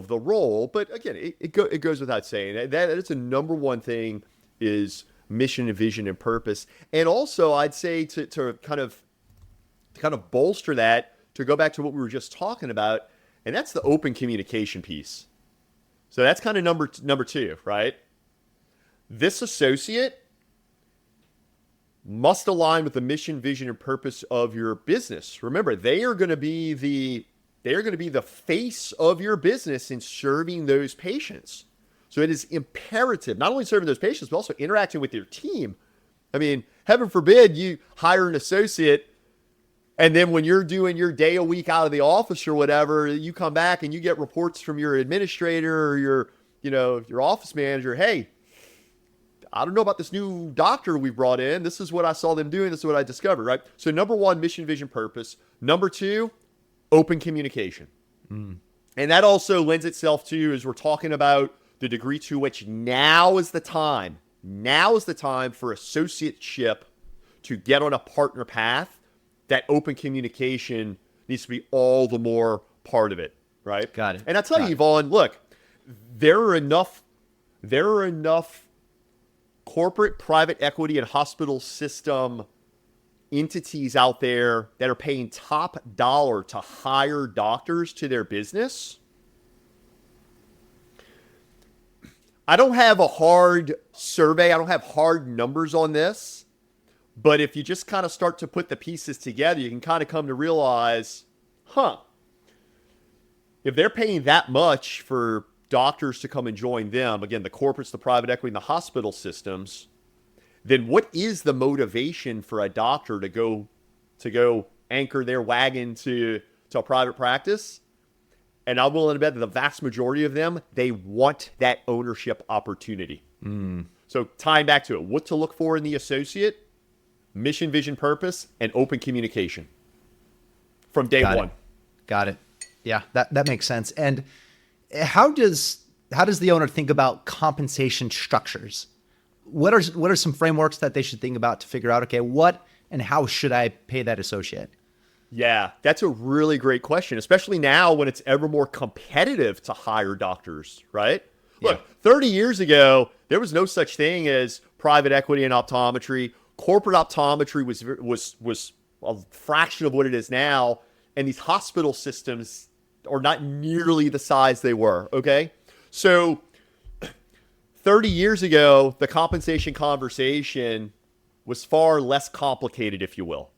the role. But again, it goes without saying that is the number one thing is mission, vision, and purpose. And also, I'd say to kind of bolster that, to go back to what we were just talking about, and that's the open communication piece. So that's kind of number two, right? This associate must align with the mission, vision, and purpose of your business. Remember, they are going to be the face of your business in serving those patients. So it is imperative, not only serving those patients, but also interacting with your team. I mean, heaven forbid you hire an associate, and then when you're doing your day a week out of the office or whatever, you come back and you get reports from your administrator or your office manager. Hey, I don't know about this new doctor we brought in. This is what I saw them doing. This is what I discovered, right? So number one, mission, vision, purpose. Number two, open communication. And that also lends itself to, as we're talking about the degree to which now is the time for associateship to get on a partner path, that open communication needs to be all the more part of it, right? Got it. And I tell you, Evon, look, there are enough corporate, private equity, and hospital system entities out there that are paying top dollar to hire doctors to their business. I don't have a hard survey. I don't have hard numbers on this. But if you just kind of start to put the pieces together, you can kind of come to realize, if they're paying that much for doctors to come and join them, again, the corporates, the private equity, and the hospital systems, then what is the motivation for a doctor to go anchor their wagon to a private practice? And I'm willing to bet that the vast majority of them, they want that ownership opportunity. So tying back to it, what to look for in the associate: mission, vision, purpose, and open communication from day one. Got it. Yeah, that makes sense. And how does the owner think about compensation structures? What are some frameworks that they should think about to figure out, okay, what and how should I pay that associate? Yeah, that's a really great question, especially now when it's ever more competitive to hire doctors, right? Yeah. Look, 30 years ago, there was no such thing as private equity and optometry. Corporate optometry was a fraction of what it is now, and these hospital systems are not nearly the size they were, okay? So 30 years ago, the compensation conversation was far less complicated, if you will.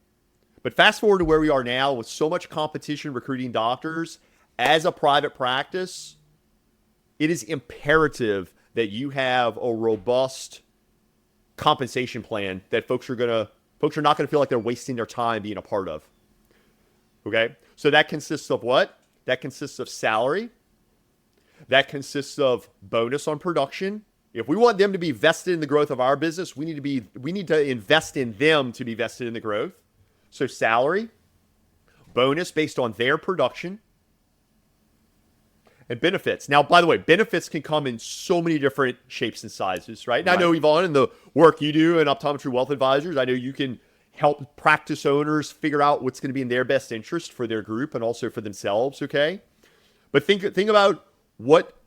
But fast forward to where we are now with so much competition recruiting doctors as a private practice, it is imperative that you have a robust compensation plan that folks are not going to feel like they're wasting their time being a part of. Okay? So that consists of what? That consists of salary. That consists of bonus on production. If we want them to be vested in the growth of our business, we need to invest in them to be vested in the growth. So salary, bonus based on their production, and benefits. Now, by the way, benefits can come in so many different shapes and sizes, right? And I know, Evon, in the work you do in Optometry Wealth Advisors, I know you can help practice owners figure out what's going to be in their best interest for their group and also for themselves, okay? But think about what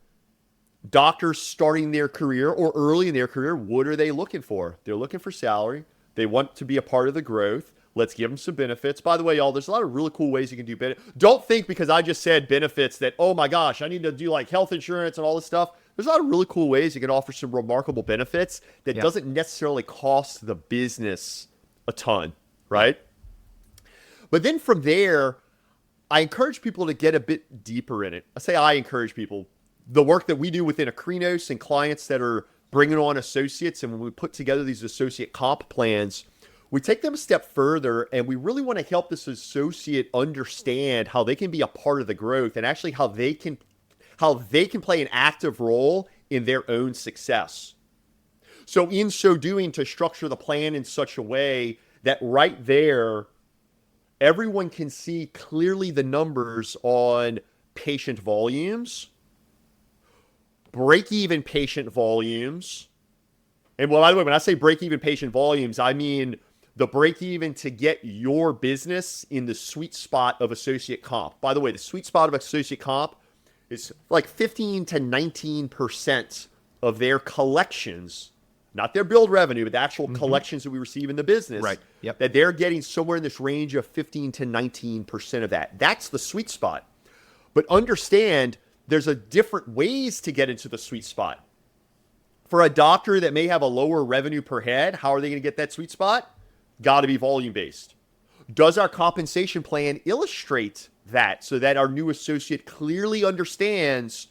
doctors starting their career or early in their career, what are they looking for? They're looking for salary. They want to be a part of the growth. Let's give them some benefits. By the way, y'all, there's a lot of really cool ways you can do benefits. Don't think because I just said benefits that, oh my gosh, I need to do like health insurance and all this stuff. There's a lot of really cool ways you can offer some remarkable benefits that doesn't necessarily cost the business a ton, right? But then from there, I encourage people to get a bit deeper in it. I encourage people. The work that we do within Akrinos and clients that are bringing on associates, and when we put together these associate comp plans, we take them a step further, and we really want to help this associate understand how they can be a part of the growth and actually how they can play an active role in their own success. So in so doing, to structure the plan in such a way that right there, everyone can see clearly the numbers on patient volumes, break-even patient volumes. And well, by the way, when I say break-even patient volumes, I mean the break-even to get your business in the sweet spot of associate comp. By the way, the sweet spot of associate comp is like 15 to 19% of their collections, not their billed revenue, but the actual collections that we receive in the business. Right. Yep. That they're getting somewhere in this range of 15 to 19% of that. That's the sweet spot. But understand there's a different ways to get into the sweet spot. For a doctor that may have a lower revenue per head, how are they going to get that sweet spot? Got to be volume based. Does our compensation plan illustrate that so that our new associate clearly understands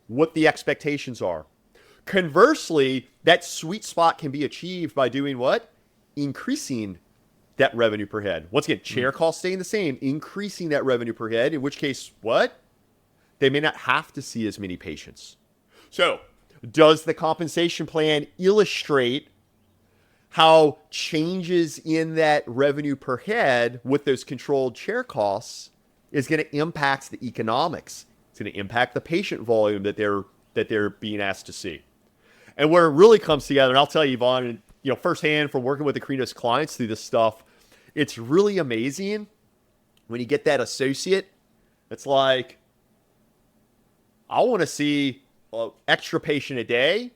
what the expectations are? Conversely, that sweet spot can be achieved by doing what? Increasing that revenue per head. Once again, chair costs staying the same, increasing that revenue per head, in which case, what? They may not have to see as many patients. So, does the compensation plan illustrate how changes in that revenue per head with those controlled chair costs is going to impact the economics? It's going to impact the patient volume that they're being asked to see. And where it really comes together, and I'll tell you, Evon, firsthand from working with Akrinos clients through this stuff, it's really amazing when you get that associate. It's like, I want to see an extra patient a day,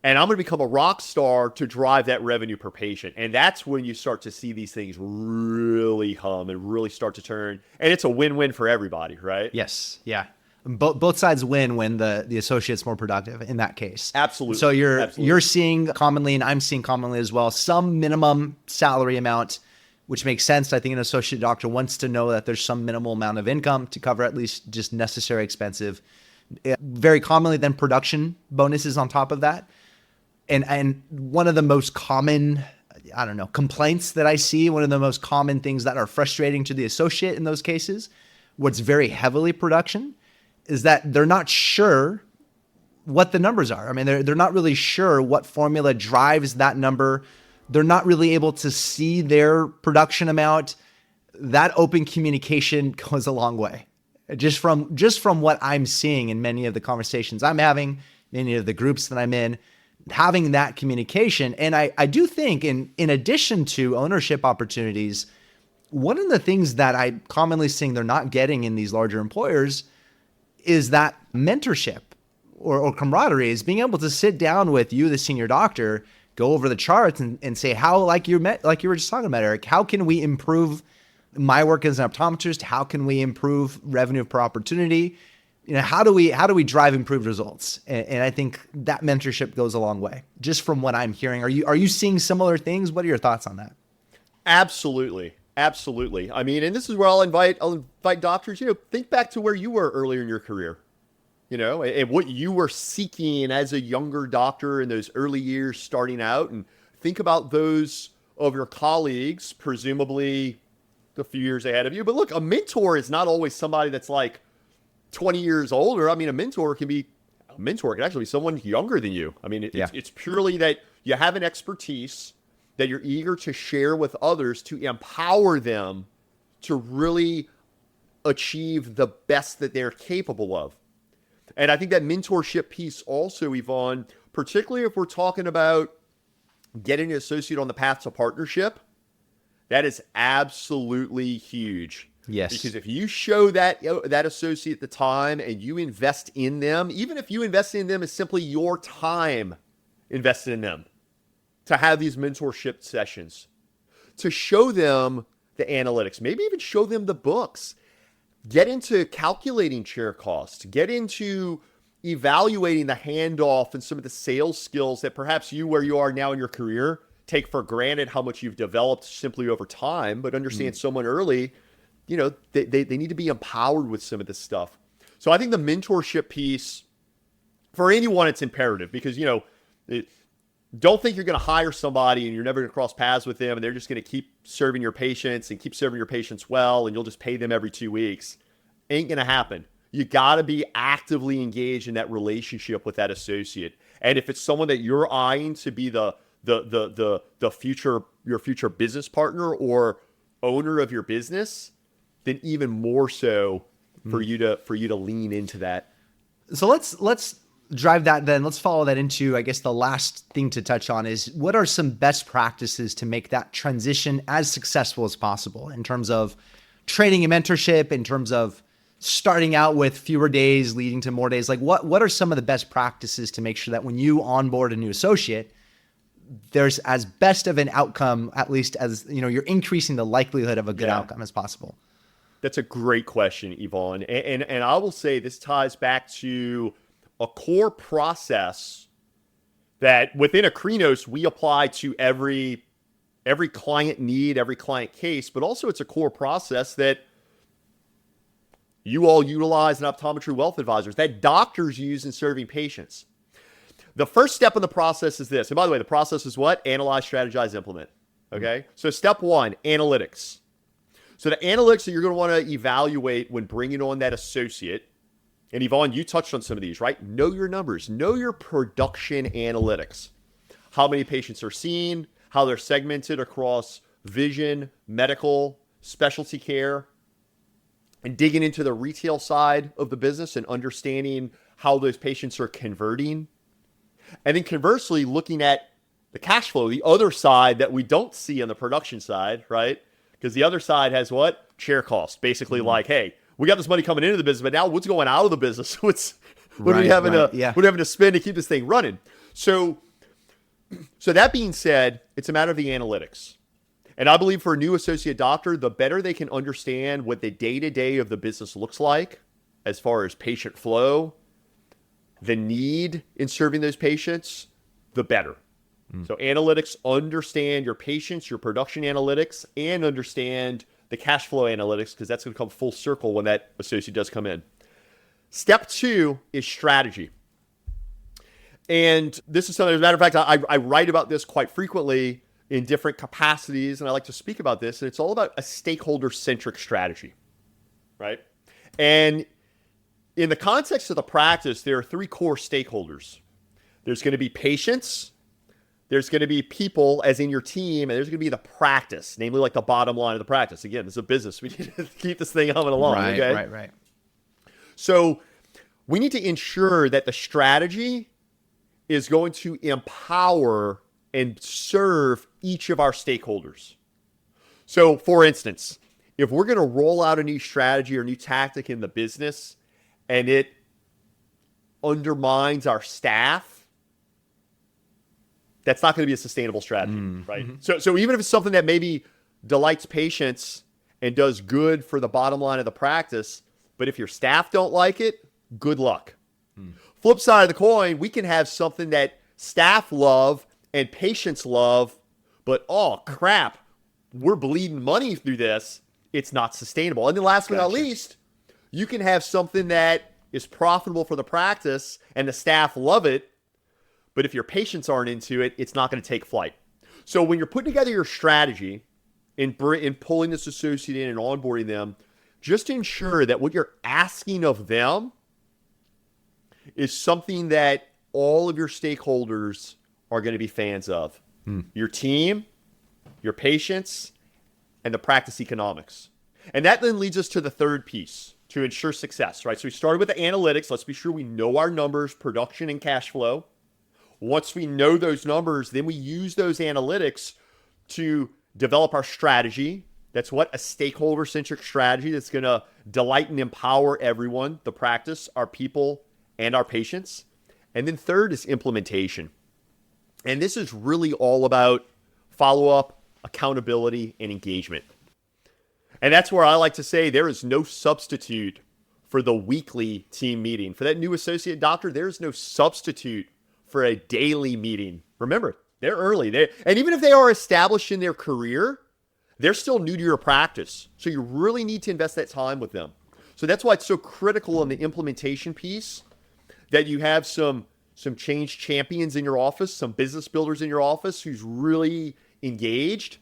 and I'm going to become a rock star to drive that revenue per patient. And that's when you start to see these things really hum and really start to turn. And it's a win-win for everybody, right? Yes. Yeah. Both sides win when the associate's more productive in that case. Absolutely. So you're seeing commonly, and I'm seeing commonly as well, some minimum salary amount, which makes sense. I think an associate doctor wants to know that there's some minimal amount of income to cover at least just necessary expensive. Very commonly then production bonuses on top of that. And one of the most common, complaints that I see, one of the most common things that are frustrating to the associate in those cases, what's very heavily production, is that they're not sure what the numbers are. I mean, they're not really sure what formula drives that number. They're not really able to see their production amount. That open communication goes a long way. Just from what I'm seeing in many of the conversations I'm having, many of the groups that I'm in, having that communication. And I do think in addition to ownership opportunities, one of the things that I commonly seeing they're not getting in these larger employers is that mentorship or camaraderie, is being able to sit down with you, the senior doctor, go over the charts and say, how, like you were just talking about, Erich, how can we improve my work as an optometrist? How can we improve revenue per opportunity? How do we drive improved results? And I think that mentorship goes a long way, just from what I'm hearing. Are you seeing similar things? What are your thoughts on that? Absolutely. I mean, and this is where I'll invite doctors, think back to where you were earlier in your career, and what you were seeking as a younger doctor in those early years starting out, and think about those of your colleagues, presumably a few years ahead of you. But look, a mentor is not always somebody that's like 20 years older. I mean, a mentor can actually be someone younger than you. I mean, it's purely that you have an expertise that you're eager to share with others to empower them to really achieve the best that they're capable of. And I think that mentorship piece also, Evon, particularly if we're talking about getting an associate on the path to partnership, that is absolutely huge. Yes. Because if you show that associate the time and you invest in them, even if you invest in them as simply your time invested in them, to have these mentorship sessions, to show them the analytics, maybe even show them the books, get into calculating chair costs, get into evaluating the handoff and some of the sales skills that perhaps you, where you are now in your career, take for granted how much you've developed simply over time, but understand someone early, they need to be empowered with some of this stuff. So I think the mentorship piece, for anyone, it's imperative because, don't think you're going to hire somebody and you're never going to cross paths with them and they're just going to keep serving your patients and keep serving your patients well and you'll just pay them every 2 weeks. Ain't going to happen. You got to be actively engaged in that relationship with that associate. And if it's someone that you're eyeing to be the future, your future business partner or owner of your business, then even more so for you to lean into that. So let's drive that then. Let's follow that into, I guess, the last thing to touch on is what are some best practices to make that transition as successful as possible in terms of training and mentorship, in terms of starting out with fewer days leading to more days? Like what are some of the best practices to make sure that when you onboard a new associate, there's as best of an outcome, at least as, you're increasing the likelihood of a good outcome as possible? That's a great question, Evon. And I will say this ties back to a core process that within Akrinos we apply to every client need, every client case, but also it's a core process that you all utilize in Optometry Wealth Advisors, that doctors use in serving patients. The first step in the process is this. And by the way, the process is what? Analyze, strategize, implement. Okay? So step one, analytics. So the analytics that you're going to want to evaluate when bringing on that associate, and Evon, you touched on some of these, right? Know your numbers. Know your production analytics. How many patients are seen, how they're segmented across vision, medical, specialty care, and digging into the retail side of the business and understanding how those patients are converting. And then conversely, looking at the cash flow, the other side that we don't see on the production side, right? Because the other side has what? Chair cost. Basically like, hey, we got this money coming into the business, but now what's going out of the business? What are we having to spend to keep this thing running? So that being said, it's a matter of the analytics. And I believe for a new associate doctor, the better they can understand what the day-to-day of the business looks like as far as patient flow, the need in serving those patients, the better. So analytics, understand your patients, your production analytics, and understand the cash flow analytics, because that's going to come full circle when that associate does come in. Step two is strategy. And this is something, as a matter of fact, I write about this quite frequently in different capacities, and I like to speak about this, and it's all about a stakeholder-centric strategy, right? And in the context of the practice, there are three core stakeholders. There's going to be patients, there's going to be people, as in your team, and there's going to be the practice, namely like the bottom line of the practice. Again, this is a business. We need to keep this thing humming along, okay? Right. So we need to ensure that the strategy is going to empower and serve each of our stakeholders. So, for instance, if we're going to roll out a new strategy or new tactic in the business and it undermines our staff, that's not going to be a sustainable strategy, right? So even if it's something that maybe delights patients and does good for the bottom line of the practice, but if your staff don't like it, good luck. Flip side of the coin, we can have something that staff love and patients love, but oh crap, we're bleeding money through this. It's not sustainable. And then last but not least, you can have something that is profitable for the practice and the staff love it, but if your patients aren't into it, it's not going to take flight. So when you're putting together your strategy in pulling this associate in and onboarding them, just ensure that what you're asking of them is something that all of your stakeholders are going to be fans of. Your team, your patients, and the practice economics. And that then leads us to the third piece to ensure success, right? So we started with the analytics. Let's be sure we know our numbers, production and cash flow. Once we know those numbers, then we use those analytics to develop our strategy. That's what? A stakeholder-centric strategy that's going to delight and empower everyone, the practice, our people, and our patients. And then third is implementation. And this is really all about follow-up, accountability, and engagement. And that's where I like to say there is no substitute for the weekly team meeting. For that new associate doctor, there is no substitute for a daily meeting. Remember, they're early. And even if they are established in their career, they're still new to your practice. So you really need to invest that time with them. So that's why it's so critical in the implementation piece that you have some change champions in your office, some business builders in your office who's really engaged.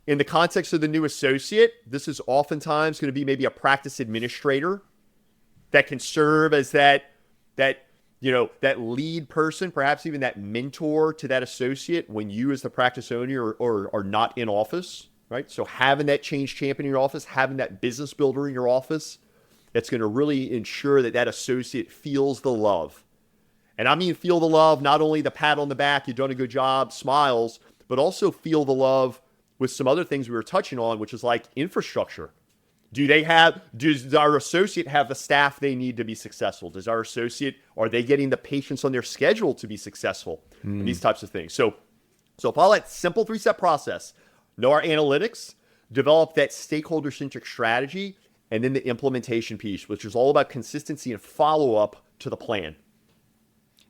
In the context of the new associate, this is oftentimes going to be maybe a practice administrator that can serve as that lead person, perhaps even that mentor to that associate when you as the practice owner are not in office, right? So having that change champion in your office, having that business builder in your office, that's going to really ensure that that associate feels the love. And I mean feel the love, not only the pat on the back, you've done a good job, smiles, but also feel the love with some other things we were touching on, which is like infrastructure. Does our associate have the staff they need to be successful? Are they getting the patients on their schedule to be successful? And these types of things. So follow that simple 3-step process. Know our analytics, develop that stakeholder-centric strategy, and then the implementation piece, which is all about consistency and follow-up to the plan.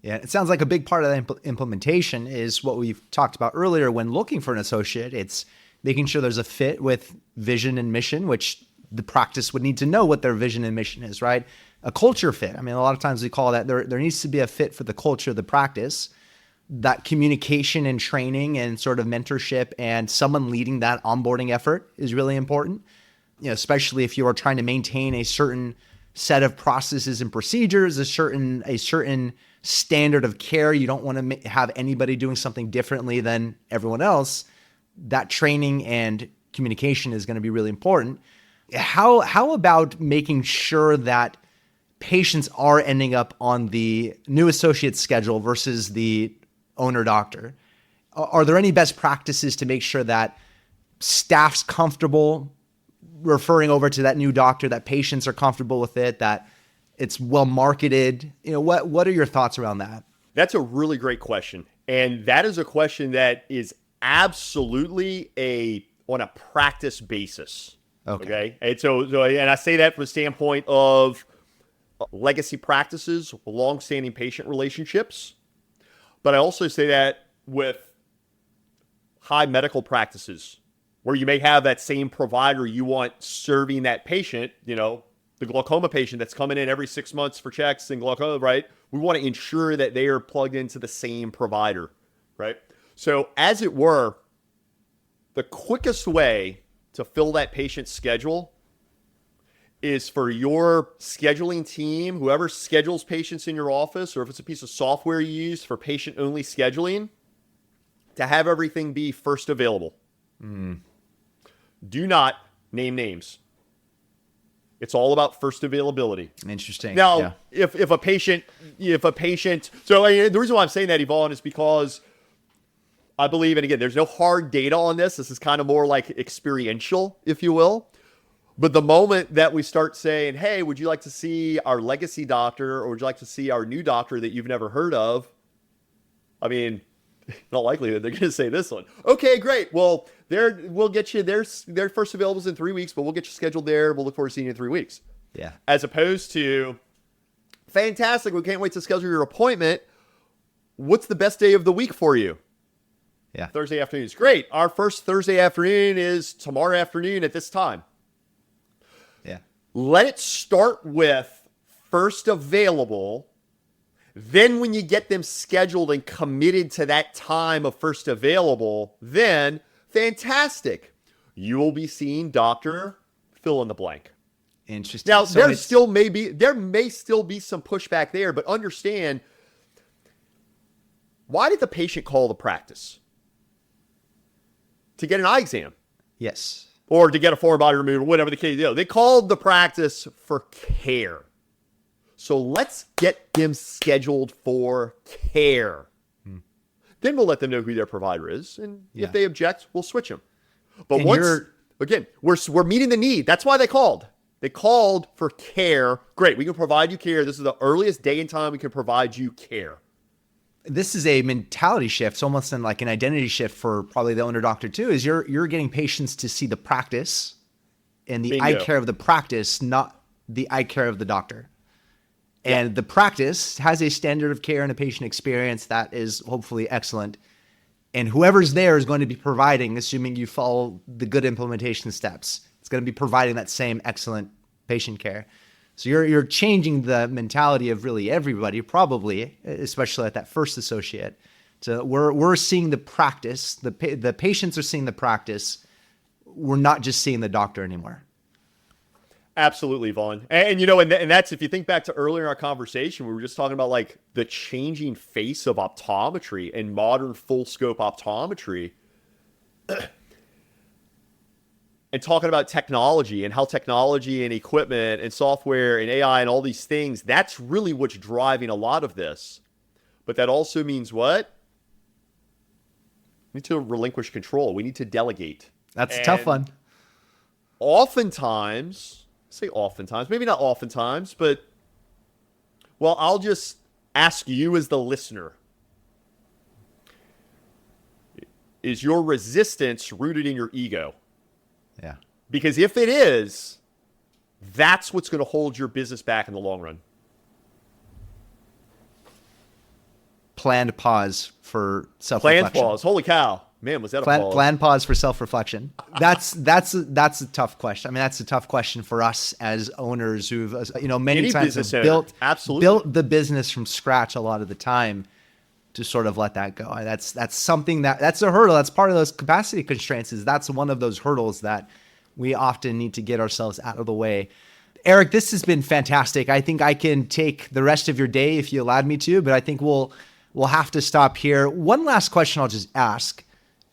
Yeah, it sounds like a big part of the implementation is what we've talked about earlier when looking for an associate. It's making sure there's a fit with vision and mission, which the practice would need to know what their vision and mission is, right? A culture fit. I mean, a lot of times we call that there needs to be a fit for the culture of the practice. That communication and training and sort of mentorship and someone leading that onboarding effort is really important. You know, especially if you are trying to maintain a certain set of processes and procedures, a certain standard of care. You don't want to have anybody doing something differently than everyone else. That training and communication is going to be really important. How about making sure that patients are ending up on the new associate schedule versus the owner doctor? Are there any best practices to make sure that staff's comfortable referring over to that new doctor, that patients are comfortable with it, that it's well marketed? You know, what are your thoughts around that? That's a really great question. And that is a question that is absolutely on a practice basis. Okay. And and I say that from the standpoint of legacy practices, long-standing patient relationships. But I also say that with high medical practices, where you may have that same provider you want serving that patient, you know, the glaucoma patient that's coming in every 6 months for checks and glaucoma, right? We want to ensure that they are plugged into the same provider, right? So as it were, the quickest way to fill that patient's schedule is for your scheduling team, whoever schedules patients in your office, or if it's a piece of software you use for patient-only scheduling, to have everything be first available. Do not name names. It's all about first availability. Interesting. Now, if a patient, so the reason why I'm saying that, Evon, is because I believe, and again, there's no hard data on this. This is kind of more like experiential, if you will. But the moment that we start saying, hey, would you like to see our legacy doctor, or would you like to see our new doctor that you've never heard of? I mean, not likely that they're going to say this one. Okay, great. Well, we'll get you their first availables in 3 weeks, but we'll get you scheduled there. We'll look forward to seeing you in 3 weeks. Yeah. As opposed to, fantastic, we can't wait to schedule your appointment. What's the best day of the week for you? Yeah. Thursday afternoon is great. Our first Thursday afternoon is tomorrow afternoon at this time. Yeah. Let it start with first available. Then when you get them scheduled and committed to that time of first available, then fantastic. You will be seeing Dr. Fill in the blank. Interesting. Now, So there may still be some pushback there, but understand, why did the patient call the practice? To get an eye exam. Yes. Or to get a foreign body removed, or whatever the case is. They called the practice for care. So let's get them scheduled for care. Then we'll let them know who their provider is. And if they object, we'll switch them. But again, we're meeting the need. That's why they called. They called for care. Great, we can provide you care. This is the earliest day and time we can provide you care. This is a mentality shift. It's almost like an identity shift for probably the owner doctor too, is you're getting patients to see the practice and the eye care of the practice, not the eye care of the doctor. And the practice has a standard of care and a patient experience that is hopefully excellent. And whoever's there is going to be providing, assuming you follow the good implementation steps, it's going to be providing that same excellent patient care. So you're changing the mentality of really everybody, probably, especially at that first associate. So we're seeing the practice. The patients are seeing the practice. We're not just seeing the doctor anymore. Absolutely, Vaughn. And and that's, if you think back to earlier in our conversation, we were just talking about like the changing face of optometry and modern full scope optometry. And talking about technology and how technology and equipment and software and AI and all these things, that's really what's driving a lot of this. But that also means what? We need to relinquish control. We need to delegate. That's a tough one. Oftentimes, maybe not oftentimes, but, well, I'll just ask you as the listener. Is your resistance rooted in your ego? Yeah. Because if it is, That's what's going to hold your business back in the long run. Planned pause for self-reflection. Planned pause. Holy cow. Man, was that a pause? Planned pause for self-reflection. That's a tough question. I mean, that's a tough question for us as owners who've, many Any times business have owner. Absolutely. built the business from scratch a lot of the time, to sort of let that go. That's something that's a hurdle. That's part of those capacity constraints. That's one of those hurdles that we often need to get ourselves out of the way. Erich, this has been fantastic. I think I can take the rest of your day if you allowed me to, but I think we'll have to stop here. One last question I'll just ask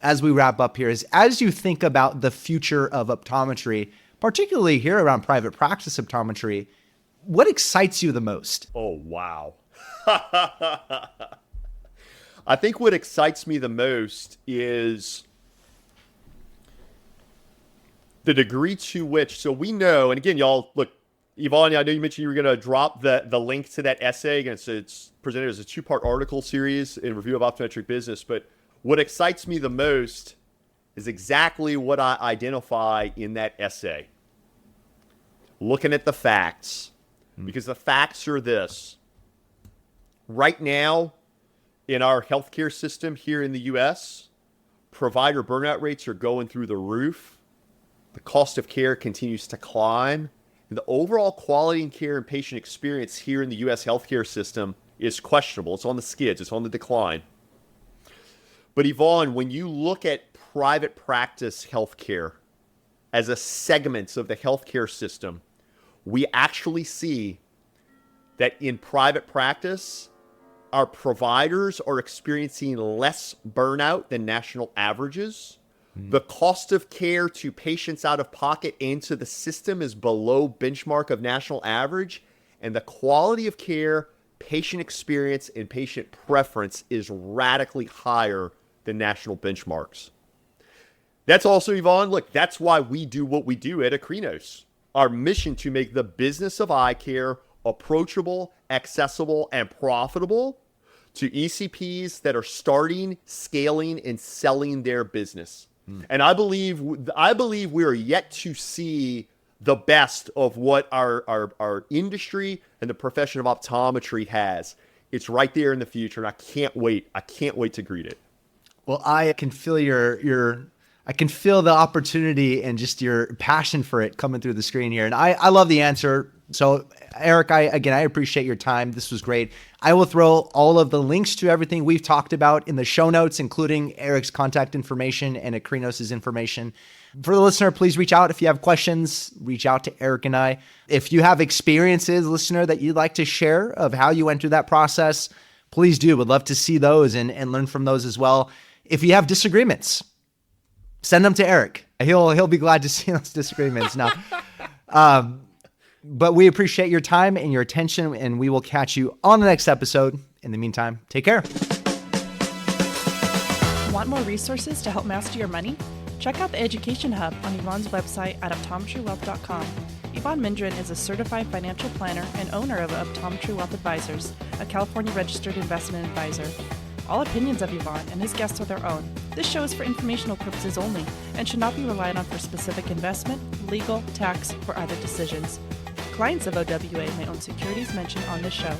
as we wrap up here is, as you think about the future of optometry, particularly here around private practice optometry, what excites you the most? Oh, wow. I think what excites me the most is the degree to which, so we know, and again, y'all, look, Evon, I know you mentioned you were going to drop the link to that essay. Again, it's presented as a 2-part article series in Review of Optometric Business. But what excites me the most is exactly what I identify in that essay. Looking at the facts. Because the facts are this. Right now, in our healthcare system here in the U.S., provider burnout rates are going through the roof. The cost of care continues to climb. And the overall quality and care and patient experience here in the U.S. healthcare system is questionable. It's on the skids. It's on the decline. But Evon, when you look at private practice healthcare as a segment of the healthcare system, we actually see that in private practice, our providers are experiencing less burnout than national averages. The cost of care to patients out of pocket and to the system is below benchmark of national average. And the quality of care, patient experience, and patient preference is radically higher than national benchmarks. That's also, Evon, look, that's why we do what we do at Akrinos. Our mission to make the business of eye care approachable, accessible, and profitable to ECPs that are starting, scaling, and selling their business. And I believe we are yet to see the best of what our industry and the profession of optometry has. It's right there in the future, and I can't wait. I can't wait to greet it. Well, I can feel I can feel the opportunity and just your passion for it coming through the screen here. And I love the answer. So Erich, I appreciate your time. This was great. I will throw all of the links to everything we've talked about in the show notes, including Erich's contact information and Akrinos' information. For the listener, please reach out if you have questions. Reach out to Erich and I. If you have experiences, listener, that you'd like to share of how you went through that process, please do. Would love to see those and learn from those as well. If you have disagreements, send them to Erich. He'll be glad to see those disagreements. Now, but we appreciate your time and your attention, and we will catch you on the next episode. In the meantime, take care. Want more resources to help master your money? Check out the Education Hub on Evon's website at optometrywealth.com. Evon Mendrin is a certified financial planner and owner of Optometry Wealth Advisors, a California registered investment advisor. All opinions of Evon and his guests are their own. This show is for informational purposes only and should not be relied on for specific investment, legal, tax, or other decisions. Clients of OWA may own securities mentioned on this show.